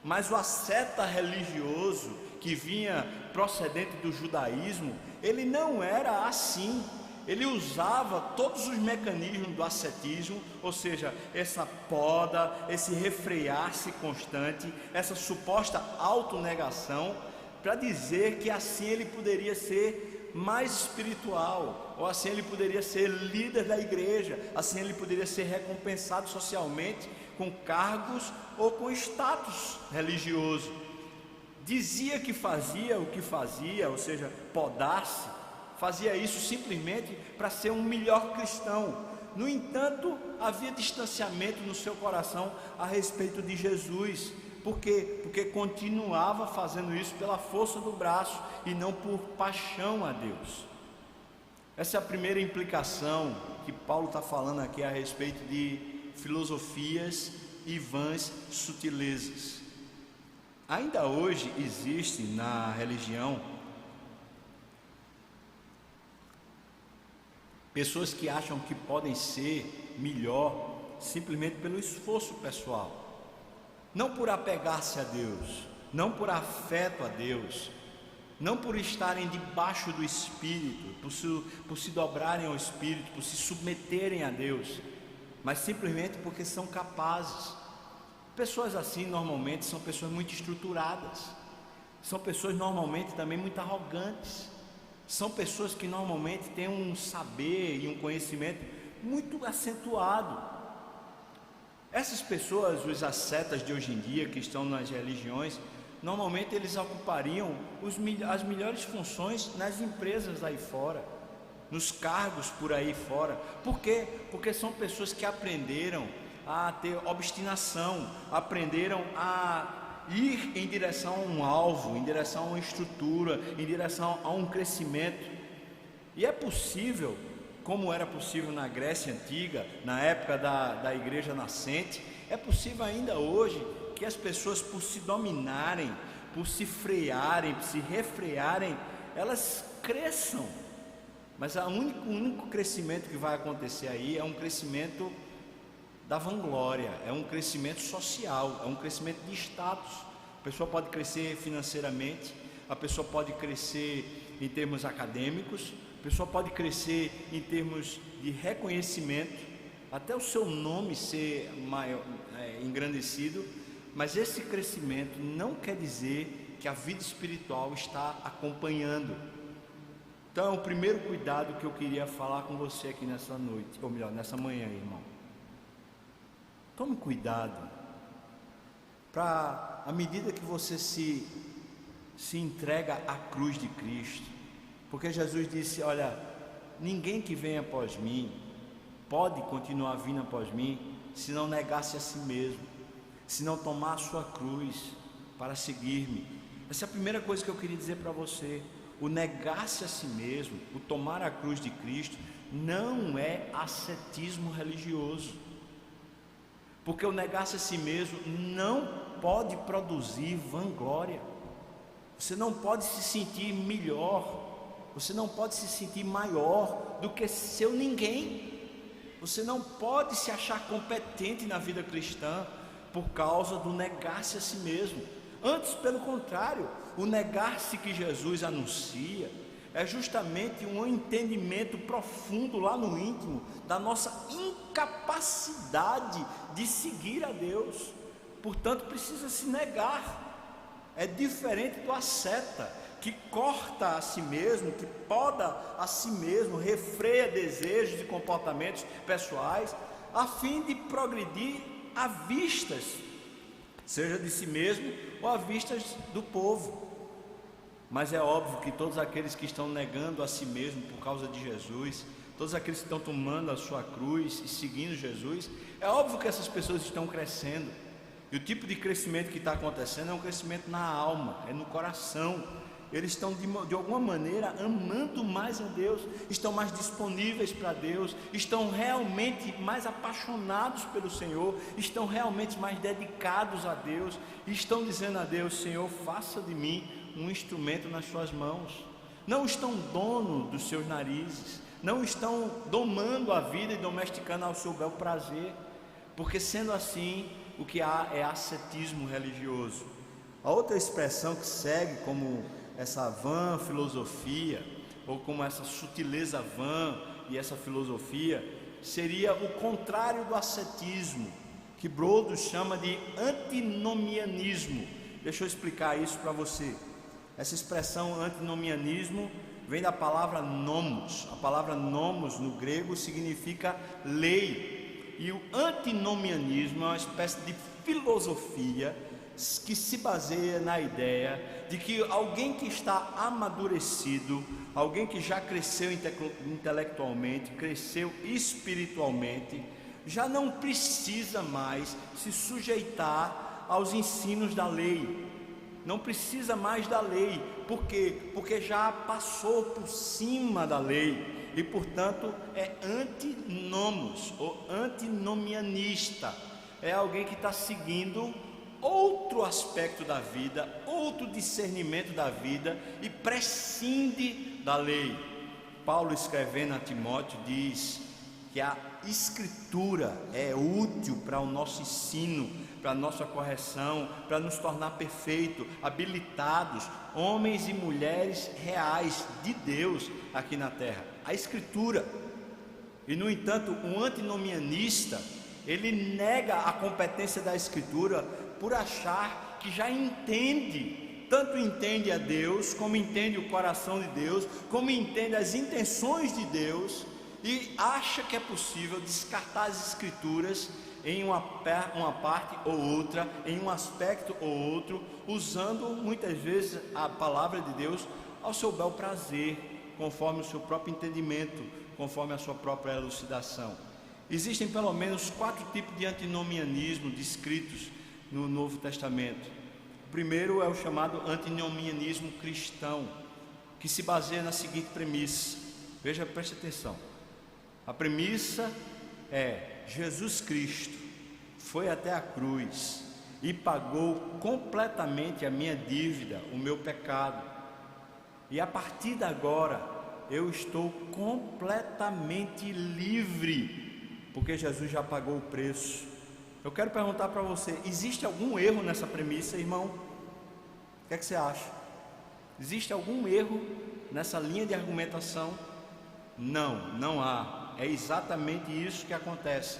Mas o asceta religioso que vinha procedente do judaísmo, ele não era assim. Ele usava todos os mecanismos do ascetismo, ou seja, essa poda, esse refrear-se constante, essa suposta autonegação, para dizer que assim ele poderia ser mais espiritual, ou assim ele poderia ser líder da igreja, assim ele poderia ser recompensado socialmente com cargos ou com status religioso. Dizia que fazia o que fazia, ou seja, podar-se, fazia isso simplesmente para ser um melhor cristão. No entanto, havia distanciamento no seu coração a respeito de Jesus. Por quê? Porque continuava fazendo isso pela força do braço e não por paixão a Deus. Essa é a primeira implicação que Paulo está falando aqui a respeito de filosofias e vãs sutilezas. Ainda hoje existe na religião pessoas que acham que podem ser melhor simplesmente pelo esforço pessoal, não por apegar-se a Deus, não por afeto a Deus, não por estarem debaixo do Espírito, por se dobrarem ao Espírito, por se submeterem a Deus, mas simplesmente porque são capazes. Pessoas assim normalmente são pessoas muito estruturadas, são pessoas normalmente também muito arrogantes, são pessoas que normalmente têm um saber e um conhecimento muito acentuado. Essas pessoas, os ascetas de hoje em dia que estão nas religiões, normalmente eles ocupariam as melhores funções nas empresas aí fora, nos cargos por aí fora. Por quê? Porque são pessoas que aprenderam a ter obstinação, aprenderam a ir em direção a um alvo, em direção a uma estrutura, em direção a um crescimento. E é possível, como era possível na Grécia Antiga, na época da igreja nascente, é possível ainda hoje que as pessoas, por se dominarem, por se frearem, por se refrearem, elas cresçam. Mas o único crescimento que vai acontecer aí é um crescimento da vanglória, é um crescimento social, é um crescimento de status. A pessoa pode crescer financeiramente, a pessoa pode crescer em termos acadêmicos, a pessoa pode crescer em termos de reconhecimento, até o seu nome ser maior, engrandecido, mas esse crescimento não quer dizer que a vida espiritual está acompanhando. Então, o primeiro cuidado que eu queria falar com você aqui nessa noite, ou melhor, nessa manhã, irmão. Tome cuidado, para à medida que você se entrega à cruz de Cristo, porque Jesus disse: olha, ninguém que vem após mim pode continuar vindo após mim, se não negar-se a si mesmo, se não tomar a sua cruz para seguir-me. Essa é a primeira coisa que eu queria dizer para você. O negar-se a si mesmo, o tomar a cruz de Cristo, não é ascetismo religioso. Porque o negar-se a si mesmo não pode produzir vanglória. Você não pode se sentir melhor, você não pode se sentir maior do que seu ninguém. Você não pode se achar competente na vida cristã por causa do negar-se a si mesmo. Antes, pelo contrário, o negar-se que Jesus anuncia é justamente um entendimento profundo lá no íntimo da nossa incapacidade de seguir a Deus. Portanto, precisa se negar. É diferente do asceta, que corta a si mesmo, que poda a si mesmo, refreia desejos e comportamentos pessoais, a fim de progredir à vistas, seja de si mesmo ou à vistas do povo. Mas é óbvio que todos aqueles que estão negando a si mesmo por causa de Jesus, todos aqueles que estão tomando a sua cruz e seguindo Jesus, é óbvio que essas pessoas estão crescendo. E o tipo de crescimento que está acontecendo é um crescimento na alma, é no coração. Eles estão de alguma maneira amando mais a Deus, estão mais disponíveis para Deus, estão realmente mais apaixonados pelo Senhor, estão realmente mais dedicados a Deus, e estão dizendo a Deus: Senhor, faça de mim um instrumento nas suas mãos. Não estão dono dos seus narizes, não estão domando a vida e domesticando ao seu bel prazer, porque sendo assim, o que há é ascetismo religioso. A outra expressão que segue como essa vã filosofia, ou como essa sutileza vã e essa filosofia, seria o contrário do ascetismo, que Brodus chama de antinomianismo. Deixa eu explicar isso para você. Essa expressão antinomianismo vem da palavra nomos. A palavra nomos no grego significa lei, e o antinomianismo é uma espécie de filosofia que se baseia na ideia de que alguém que está amadurecido, alguém que já cresceu intelectualmente, cresceu espiritualmente, já não precisa mais se sujeitar aos ensinos da lei, não precisa mais da lei. Por quê? Porque já passou por cima da lei e, portanto, é antinomos ou antinomianista. É alguém que está seguindo outro aspecto da vida, outro discernimento da vida, e prescinde da lei. Paulo, escrevendo a Timóteo, diz que a Escritura é útil para o nosso ensino, para a nossa correção, para nos tornar perfeitos, habilitados, homens e mulheres reais de Deus aqui na terra. A Escritura. E, no entanto, o antinomianista, ele nega a competência da Escritura por achar que já entende, tanto entende a Deus, como entende o coração de Deus, como entende as intenções de Deus, e acha que é possível descartar as Escrituras em uma parte ou outra, em um aspecto ou outro, usando muitas vezes a palavra de Deus ao seu bel prazer, conforme o seu próprio entendimento, conforme a sua própria elucidação. Existem pelo menos 4 tipos de antinomianismo descritos no Novo Testamento. O primeiro é o chamado antinomianismo cristão, que se baseia na seguinte premissa. Veja, preste atenção. A premissa é: Jesus Cristo foi até a cruz e pagou completamente a minha dívida, o meu pecado, e a partir de agora eu estou completamente livre, porque Jesus já pagou o preço. Eu quero perguntar para você: existe algum erro nessa premissa, irmão? O que é que você acha? Existe algum erro nessa linha de argumentação? Não, não há. É exatamente isso que acontece.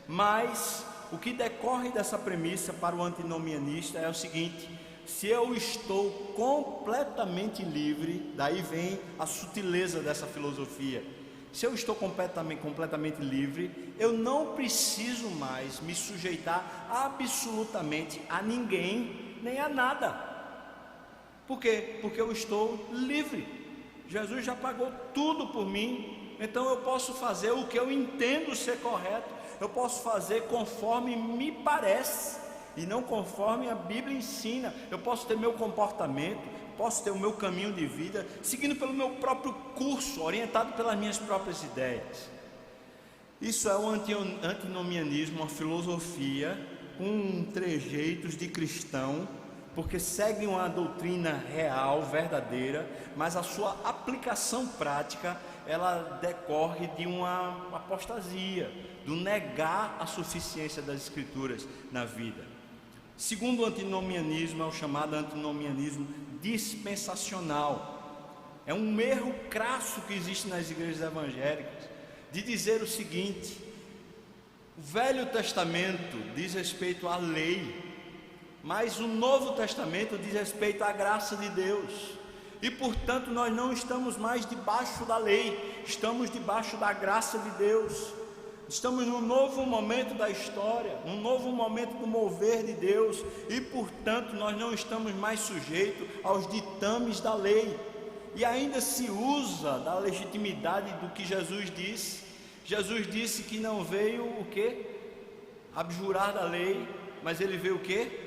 Mas o que decorre dessa premissa para o antinomianista é o seguinte: se eu estou completamente livre, daí vem a sutileza dessa filosofia. Se eu estou completamente livre, eu não preciso mais me sujeitar absolutamente a ninguém, nem a nada. Por quê? Porque eu estou livre. Jesus já pagou tudo por mim. Então eu posso fazer o que eu entendo ser correto, eu posso fazer conforme me parece, e não conforme a Bíblia ensina. Eu posso ter meu comportamento, posso ter o meu caminho de vida, seguindo pelo meu próprio curso, orientado pelas minhas próprias ideias. Isso é o antinomianismo, uma filosofia com trejeitos de cristão, porque segue uma doutrina real, verdadeira, mas a sua aplicação prática, ela decorre de uma apostasia, do negar a suficiência das Escrituras na vida. Segundo o antinomianismo, é o chamado antinomianismo dispensacional. É um erro crasso que existe nas igrejas evangélicas, de dizer o seguinte: o Velho Testamento diz respeito à lei, mas o Novo Testamento diz respeito à graça de Deus, e portanto nós não estamos mais debaixo da lei, estamos debaixo da graça de Deus. Estamos num novo momento da história, num novo momento do mover de Deus, e portanto nós não estamos mais sujeitos aos ditames da lei, e ainda se usa da legitimidade do que Jesus disse. Jesus disse que não veio o quê? Abjurar da lei, mas ele veio o quê?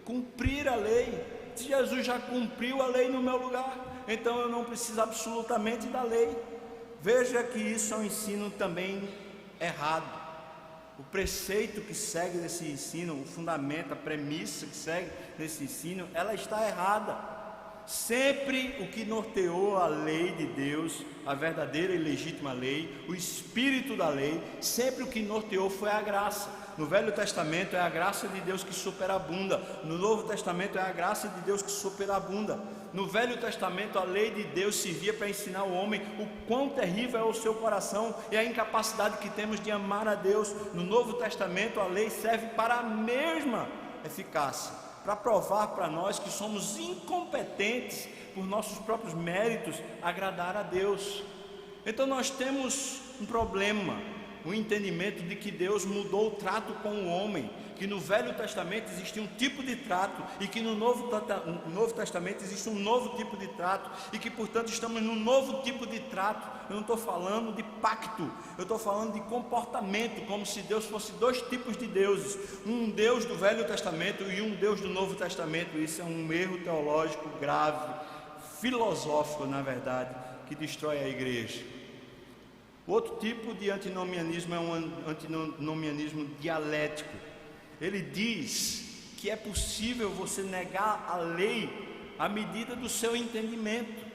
Cumprir a lei. Se Jesus já cumpriu a lei no meu lugar, então eu não preciso absolutamente da lei. Veja que isso é um ensino também errado. O preceito que segue desse ensino, o fundamento, a premissa que segue desse ensino, ela está errada. Sempre o que norteou a lei de Deus, a verdadeira e legítima lei, o espírito da lei, sempre o que norteou foi a graça. No Velho Testamento é a graça de Deus que superabunda, no Novo Testamento é a graça de Deus que superabunda. No Velho Testamento a lei de Deus servia para ensinar o homem o quão terrível é o seu coração e a incapacidade que temos de amar a Deus. No Novo Testamento a lei serve para a mesma eficácia, para provar para nós que somos incompetentes por nossos próprios méritos agradar a Deus. Então nós temos um problema, o entendimento de que Deus mudou o trato com o homem, que no Velho Testamento existia um tipo de trato e que no Novo Testamento existe um novo tipo de trato e que portanto estamos num novo tipo de trato. Eu não estou falando de pacto, eu estou falando de comportamento, como se Deus fosse dois tipos de deuses, um Deus do Velho Testamento e um Deus do Novo Testamento. Isso é um erro teológico grave, filosófico na verdade, que destrói a igreja. Outro tipo de antinomianismo é um antinomianismo dialético. Ele diz que é possível você negar a lei à medida do seu entendimento.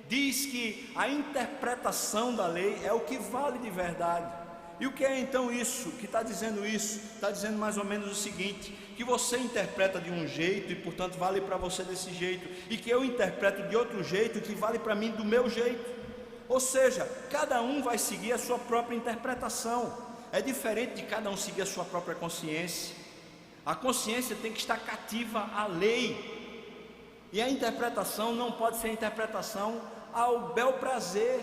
Diz que a interpretação da lei é o que vale de verdade. E o que é então isso? Que está dizendo isso? Está dizendo mais ou menos o seguinte: que você interpreta de um jeito e portanto vale para você desse jeito, e que eu interpreto de outro jeito e que vale para mim do meu jeito. Ou seja, cada um vai seguir a sua própria interpretação. É diferente de cada um seguir a sua própria consciência. A consciência tem que estar cativa à lei, e a interpretação não pode ser interpretação ao bel prazer.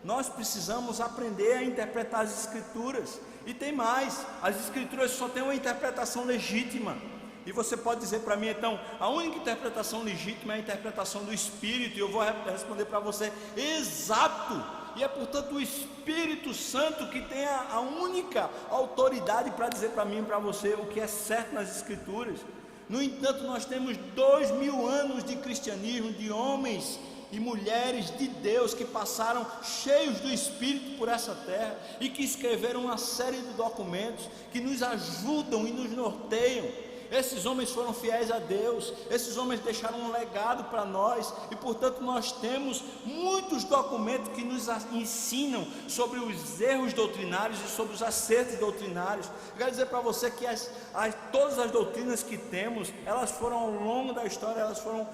Nós precisamos aprender a interpretar as Escrituras. E tem mais, as Escrituras só têm uma interpretação legítima. E você pode dizer para mim, então, a única interpretação legítima é a interpretação do Espírito, e eu vou responder para você, exato, e é portanto o Espírito Santo que tem a única autoridade para dizer para mim e para você o que é certo nas Escrituras. No entanto, nós temos 2000 anos de cristianismo, de homens e mulheres de Deus que passaram cheios do Espírito por essa terra e que escreveram uma série de documentos que nos ajudam e nos norteiam. Esses homens foram fiéis a Deus, esses homens deixaram um legado para nós, e portanto nós temos muitos documentos que nos ensinam sobre os erros doutrinários e sobre os acertos doutrinários. Eu quero dizer para você que todas as doutrinas que temos, elas foram ao longo da história, elas foram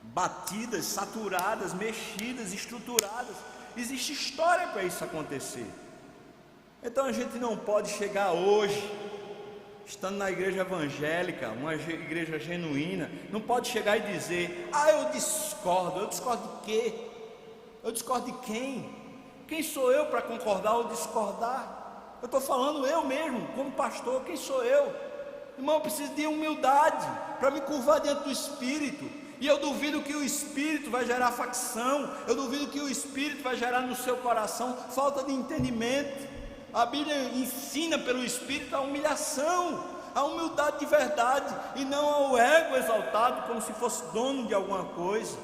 batidas, saturadas, mexidas, estruturadas. Existe história para isso acontecer. Então a gente não pode chegar hoje, estando na igreja evangélica, uma igreja genuína, não pode chegar e dizer: eu discordo de quê? Eu discordo de quem? Quem sou eu para concordar ou discordar? Eu estou falando eu mesmo, como pastor, quem sou eu? Irmão, eu preciso de humildade para me curvar diante do Espírito, e eu duvido que o Espírito vai gerar facção, eu duvido que o Espírito vai gerar no seu coração falta de entendimento. A Bíblia ensina pelo Espírito a humilhação, a humildade de verdade, e não ao ego exaltado como se fosse dono de alguma coisa.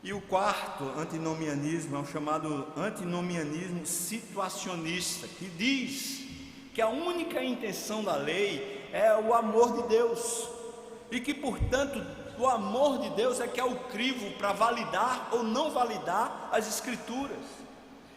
E o quarto antinomianismo é o chamado antinomianismo situacionista, que diz que a única intenção da lei é o amor de Deus, e que portanto o amor de Deus é que é o crivo para validar ou não validar as Escrituras.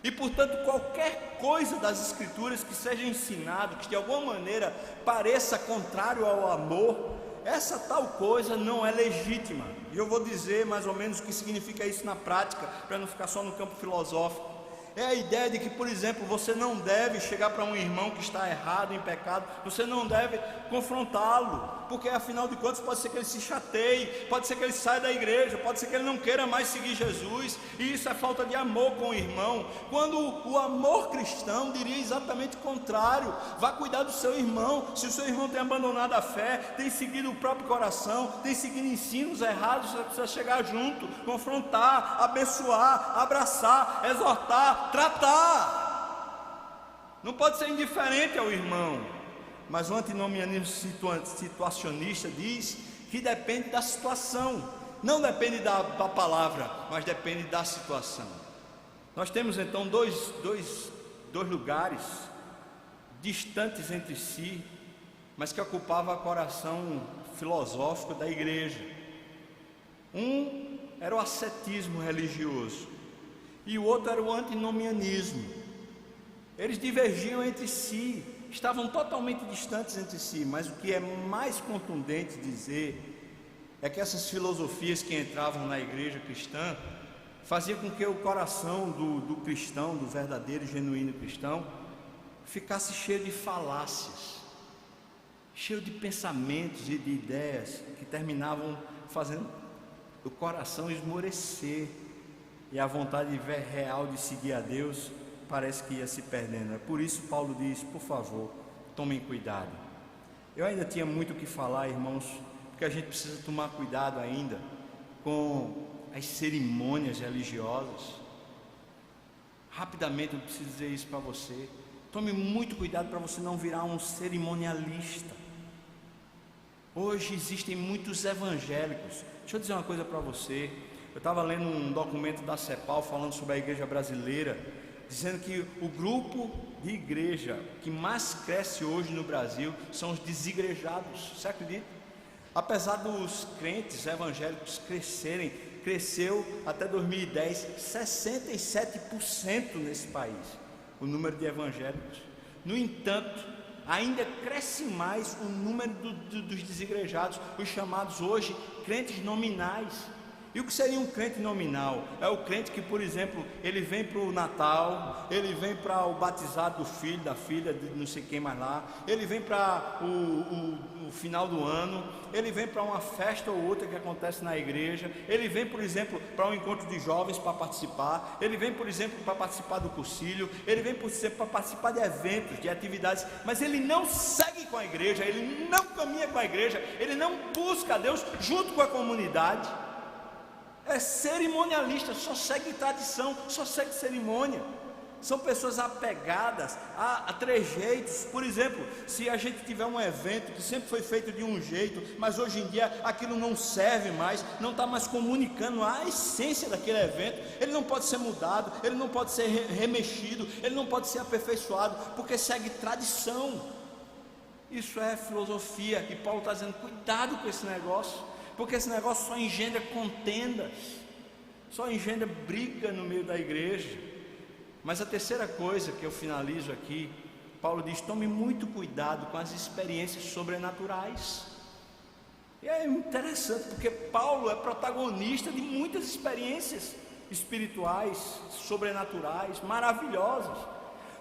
E portanto qualquer coisa das Escrituras que seja ensinado, que de alguma maneira pareça contrário ao amor, essa tal coisa não é legítima. E eu vou dizer mais ou menos o que significa isso na prática, para não ficar só no campo filosófico. É a ideia de que, por exemplo, você não deve chegar para um irmão que está errado, em pecado, você não deve confrontá-lo, porque afinal de contas pode ser que ele se chateie, pode ser que ele saia da igreja, pode ser que ele não queira mais seguir Jesus, e isso é falta de amor com o irmão, quando o amor cristão diria exatamente o contrário. Vá cuidar do seu irmão. Se o seu irmão tem abandonado a fé, tem seguido o próprio coração, tem seguido ensinos errados, você precisa chegar junto, confrontar, abençoar, abraçar, exortar, tratar. Não pode ser indiferente ao irmão. Mas o antinomianismo situacionista diz que depende da situação, não depende da palavra, mas depende da situação. Nós temos então dois lugares distantes entre si, mas que ocupavam o coração filosófico da igreja. Um era o ascetismo religioso e o outro era o antinomianismo. Eles divergiam entre si, estavam totalmente distantes entre si, mas o que é mais contundente dizer é que essas filosofias que entravam na igreja cristã faziam com que o coração do cristão, do verdadeiro e genuíno cristão, ficasse cheio de falácias, cheio de pensamentos e de ideias que terminavam fazendo o coração esmorecer, e a vontade real de seguir a Deus parece que ia se perdendo. É por isso Paulo diz: por favor, tomem cuidado. Eu ainda tinha muito o que falar, irmãos, porque a gente precisa tomar cuidado ainda com as cerimônias religiosas. Rapidamente eu preciso dizer isso para você: tome muito cuidado para você não virar um cerimonialista. Hoje existem muitos evangélicos. Deixa eu dizer uma coisa para você. Eu estava lendo um documento da CEPAL falando sobre a igreja brasileira, dizendo que o grupo de igreja que mais cresce hoje no Brasil são os desigrejados. Você acredita? Apesar dos crentes evangélicos cresceu até 2010 67% nesse país o número de evangélicos. No entanto, ainda cresce mais o número dos desigrejados, os chamados hoje crentes nominais. E o que seria um crente nominal? É o crente que, por exemplo, ele vem para o Natal, ele vem para o batizado do filho, da filha, de não sei quem mais lá, ele vem para o final do ano, ele vem para uma festa ou outra que acontece na igreja, ele vem, por exemplo, para um encontro de jovens para participar, ele vem, por exemplo, para participar do cursilho, ele vem, por exemplo, para participar de eventos, de atividades, mas ele não segue com a igreja, ele não caminha com a igreja, ele não busca a Deus junto com a comunidade. É cerimonialista, só segue tradição, só segue cerimônia. São pessoas apegadas a trejeitos. Por exemplo, se a gente tiver um evento que sempre foi feito de um jeito, mas hoje em dia aquilo não serve mais, não está mais comunicando a essência daquele evento, ele não pode ser mudado, ele não pode ser remexido, ele não pode ser aperfeiçoado, porque segue tradição. Isso é filosofia, e Paulo está dizendo: cuidado com esse negócio, porque esse negócio só engendra contendas, só engendra briga no meio da igreja. Mas a terceira coisa que eu finalizo aqui, Paulo diz: tome muito cuidado com as experiências sobrenaturais. E é interessante, porque Paulo é protagonista de muitas experiências espirituais, sobrenaturais, maravilhosas.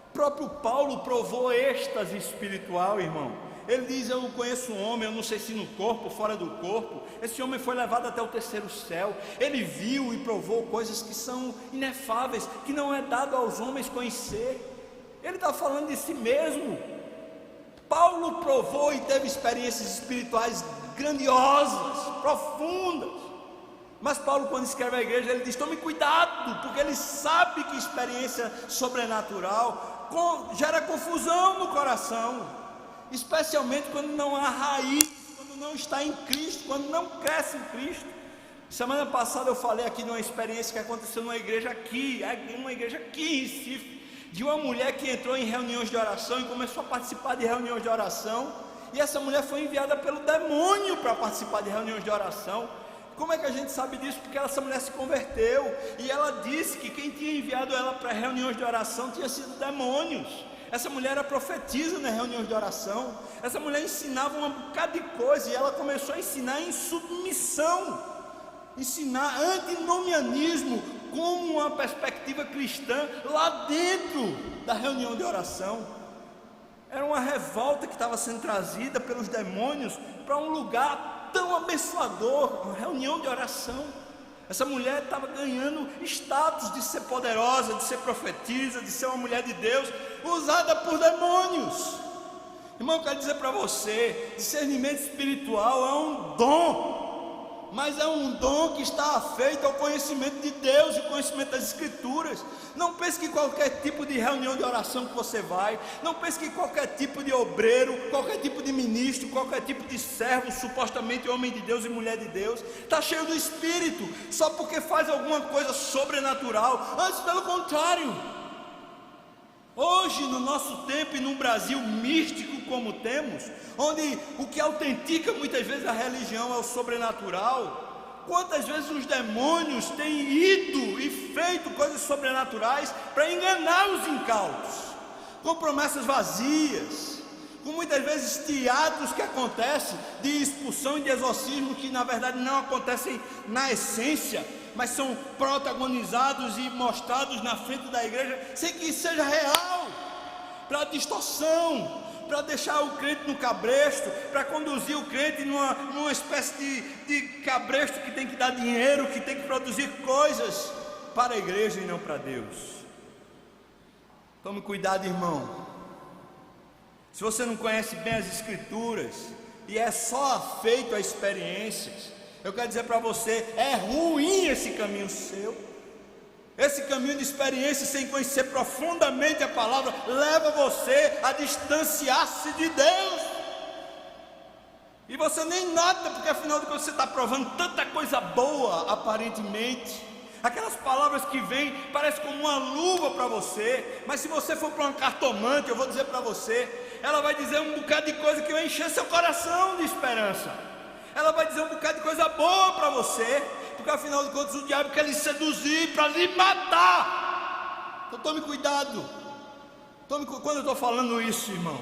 O próprio Paulo provou êxtase espiritual, irmão. Ele diz: eu conheço um homem, eu não sei se no corpo ou fora do corpo, esse homem foi levado até o terceiro céu, ele viu e provou coisas que são inefáveis, que não é dado aos homens conhecer. Ele está falando de si mesmo. Paulo provou e teve experiências espirituais grandiosas, profundas. Mas Paulo, quando escreve à igreja, ele diz: tome cuidado, porque ele sabe que experiência sobrenatural gera confusão no coração, especialmente quando não há raiz, quando não está em Cristo, quando não cresce em Cristo. Semana passada eu falei aqui de uma experiência que aconteceu numa igreja aqui em Recife, de uma mulher que entrou em reuniões de oração e começou a participar de reuniões de oração, e essa mulher foi enviada pelo demônio para participar de reuniões de oração. Como é que a gente sabe disso? Porque essa mulher se converteu, e ela disse que quem tinha enviado ela para reuniões de oração tinha sido demônios. Essa mulher era profetisa nas reuniões de oração, essa mulher ensinava um bocado de coisa, e ela começou a ensinar em submissão. ensinar antinomianismo como uma perspectiva cristã lá dentro da reunião de oração. Era uma revolta que estava sendo trazida pelos demônios para um lugar tão abençoador, uma reunião de oração. Essa mulher estava ganhando status de ser poderosa, de ser profetisa, de ser uma mulher de Deus, usada por demônios. Irmão, eu quero dizer para você, discernimento espiritual é um dom, mas é um dom que está afeito ao conhecimento de Deus e conhecimento das Escrituras. Não pense que qualquer tipo de reunião de oração que você vai, não pense que qualquer tipo de obreiro, qualquer tipo de ministro, qualquer tipo de servo, supostamente homem de Deus e mulher de Deus, está cheio do Espírito, só porque faz alguma coisa sobrenatural. Antes, pelo contrário. Hoje, no nosso tempo e num Brasil místico como temos, onde o que autentica muitas vezes a religião é o sobrenatural, quantas vezes os demônios têm ido e feito coisas sobrenaturais para enganar os incautos, com promessas vazias, com muitas vezes teatros que acontecem de expulsão e de exorcismo, que na verdade não acontecem na essência, mas são protagonizados e mostrados na frente da igreja, sem que isso seja real, para distorção, para deixar o crente no cabresto, para conduzir o crente numa espécie de cabresto que tem que dar dinheiro, que tem que produzir coisas para a igreja e não para Deus. Tome cuidado, irmão. Se você não conhece bem as Escrituras e é só afeito a experiências, eu quero dizer para você, é ruim esse caminho seu. Esse caminho de experiência sem conhecer profundamente a palavra leva você a distanciar-se de Deus. E você nem nota, porque afinal de contas você está provando tanta coisa boa aparentemente. Aquelas palavras que vêm parecem como uma luva para você, mas se você for para uma cartomante, eu vou dizer para você, ela vai dizer um bocado de coisa que vai encher seu coração de esperança. Ela vai dizer um bocado de coisa boa para você, porque afinal de contas o diabo quer lhe seduzir para lhe matar. Então tome cuidado. Quando eu estou falando isso, irmão,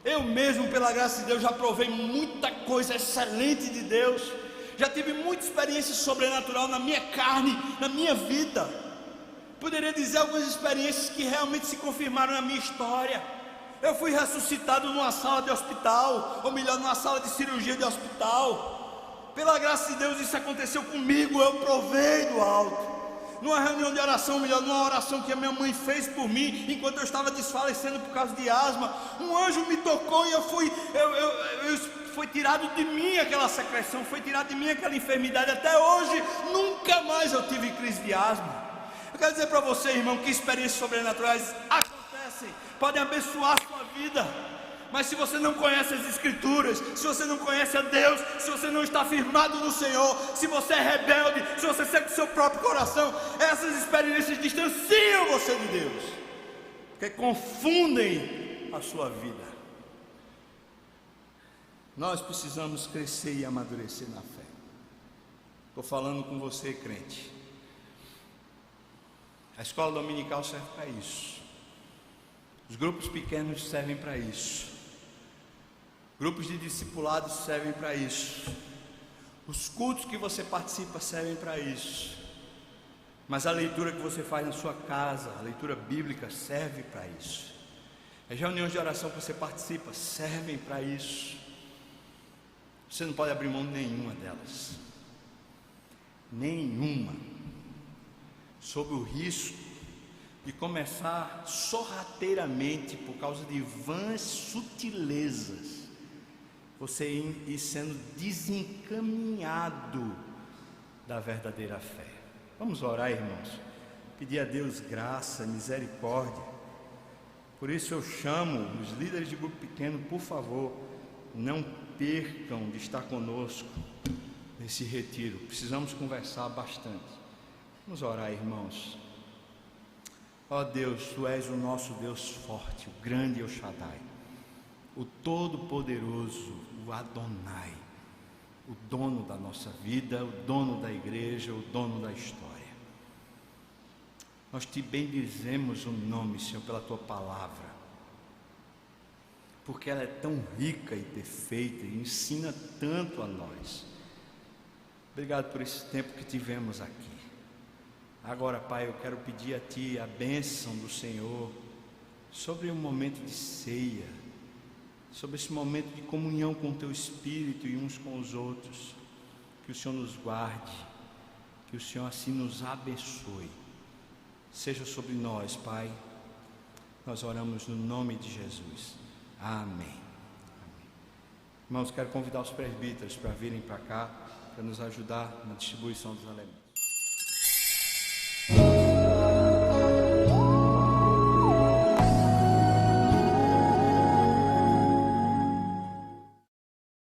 eu mesmo, pela graça de Deus, já provei muita coisa excelente de Deus, já tive muita experiência sobrenatural na minha carne, na minha vida. Poderia dizer algumas experiências que realmente se confirmaram na minha história. Eu fui ressuscitado numa sala de hospital, ou melhor, numa sala de cirurgia de hospital. Pela graça de Deus isso aconteceu comigo, eu provei do alto. Numa reunião de oração, ou melhor, numa oração que a minha mãe fez por mim, enquanto eu estava desfalecendo por causa de asma, um anjo me tocou e foi tirado de mim aquela secreção, foi tirado de mim aquela enfermidade. Até hoje, nunca mais eu tive crise de asma. Eu quero dizer para você, irmão, que experiências sobrenaturais acontecem, podem abençoar a sua vida, mas se você não conhece as Escrituras, se você não conhece a Deus, se você não está firmado no Senhor, se você é rebelde, se você segue o seu próprio coração, essas experiências distanciam você de Deus, porque confundem a sua vida. Nós precisamos crescer e amadurecer na fé. Estou falando com você, crente. A escola dominical serve para isso. Os grupos pequenos servem para isso. Grupos de discipulados servem para isso. Os cultos que você participa servem para isso. Mas a leitura que você faz na sua casa, a leitura bíblica, serve para isso. As reuniões de oração que você participa servem para isso. Você não pode abrir mão de nenhuma delas. Nenhuma. Sob o risco de começar sorrateiramente, por causa de vãs sutilezas, você ir sendo desencaminhado da verdadeira fé. Vamos orar, irmãos, pedir a Deus graça, misericórdia. Por isso eu chamo os líderes de grupo pequeno, por favor, não percam de estar conosco nesse retiro. Precisamos conversar bastante. Vamos orar, irmãos. Ó Deus, Tu és o nosso Deus forte, o grande El Shaddai, o Todo-Poderoso, o Adonai, o dono da nossa vida, o dono da igreja, o dono da história. Nós Te bendizemos o nome, Senhor, pela Tua palavra, porque ela é tão rica e perfeita e ensina tanto a nós. Obrigado por esse tempo que tivemos aqui. Agora, Pai, eu quero pedir a Ti a bênção do Senhor sobre o momento de ceia, sobre esse momento de comunhão com o Teu Espírito e uns com os outros. Que o Senhor nos guarde, que o Senhor assim nos abençoe. Seja sobre nós, Pai. Nós oramos no nome de Jesus. Amém. Irmãos, quero convidar os presbíteros para virem para cá, para nos ajudar na distribuição dos alimentos.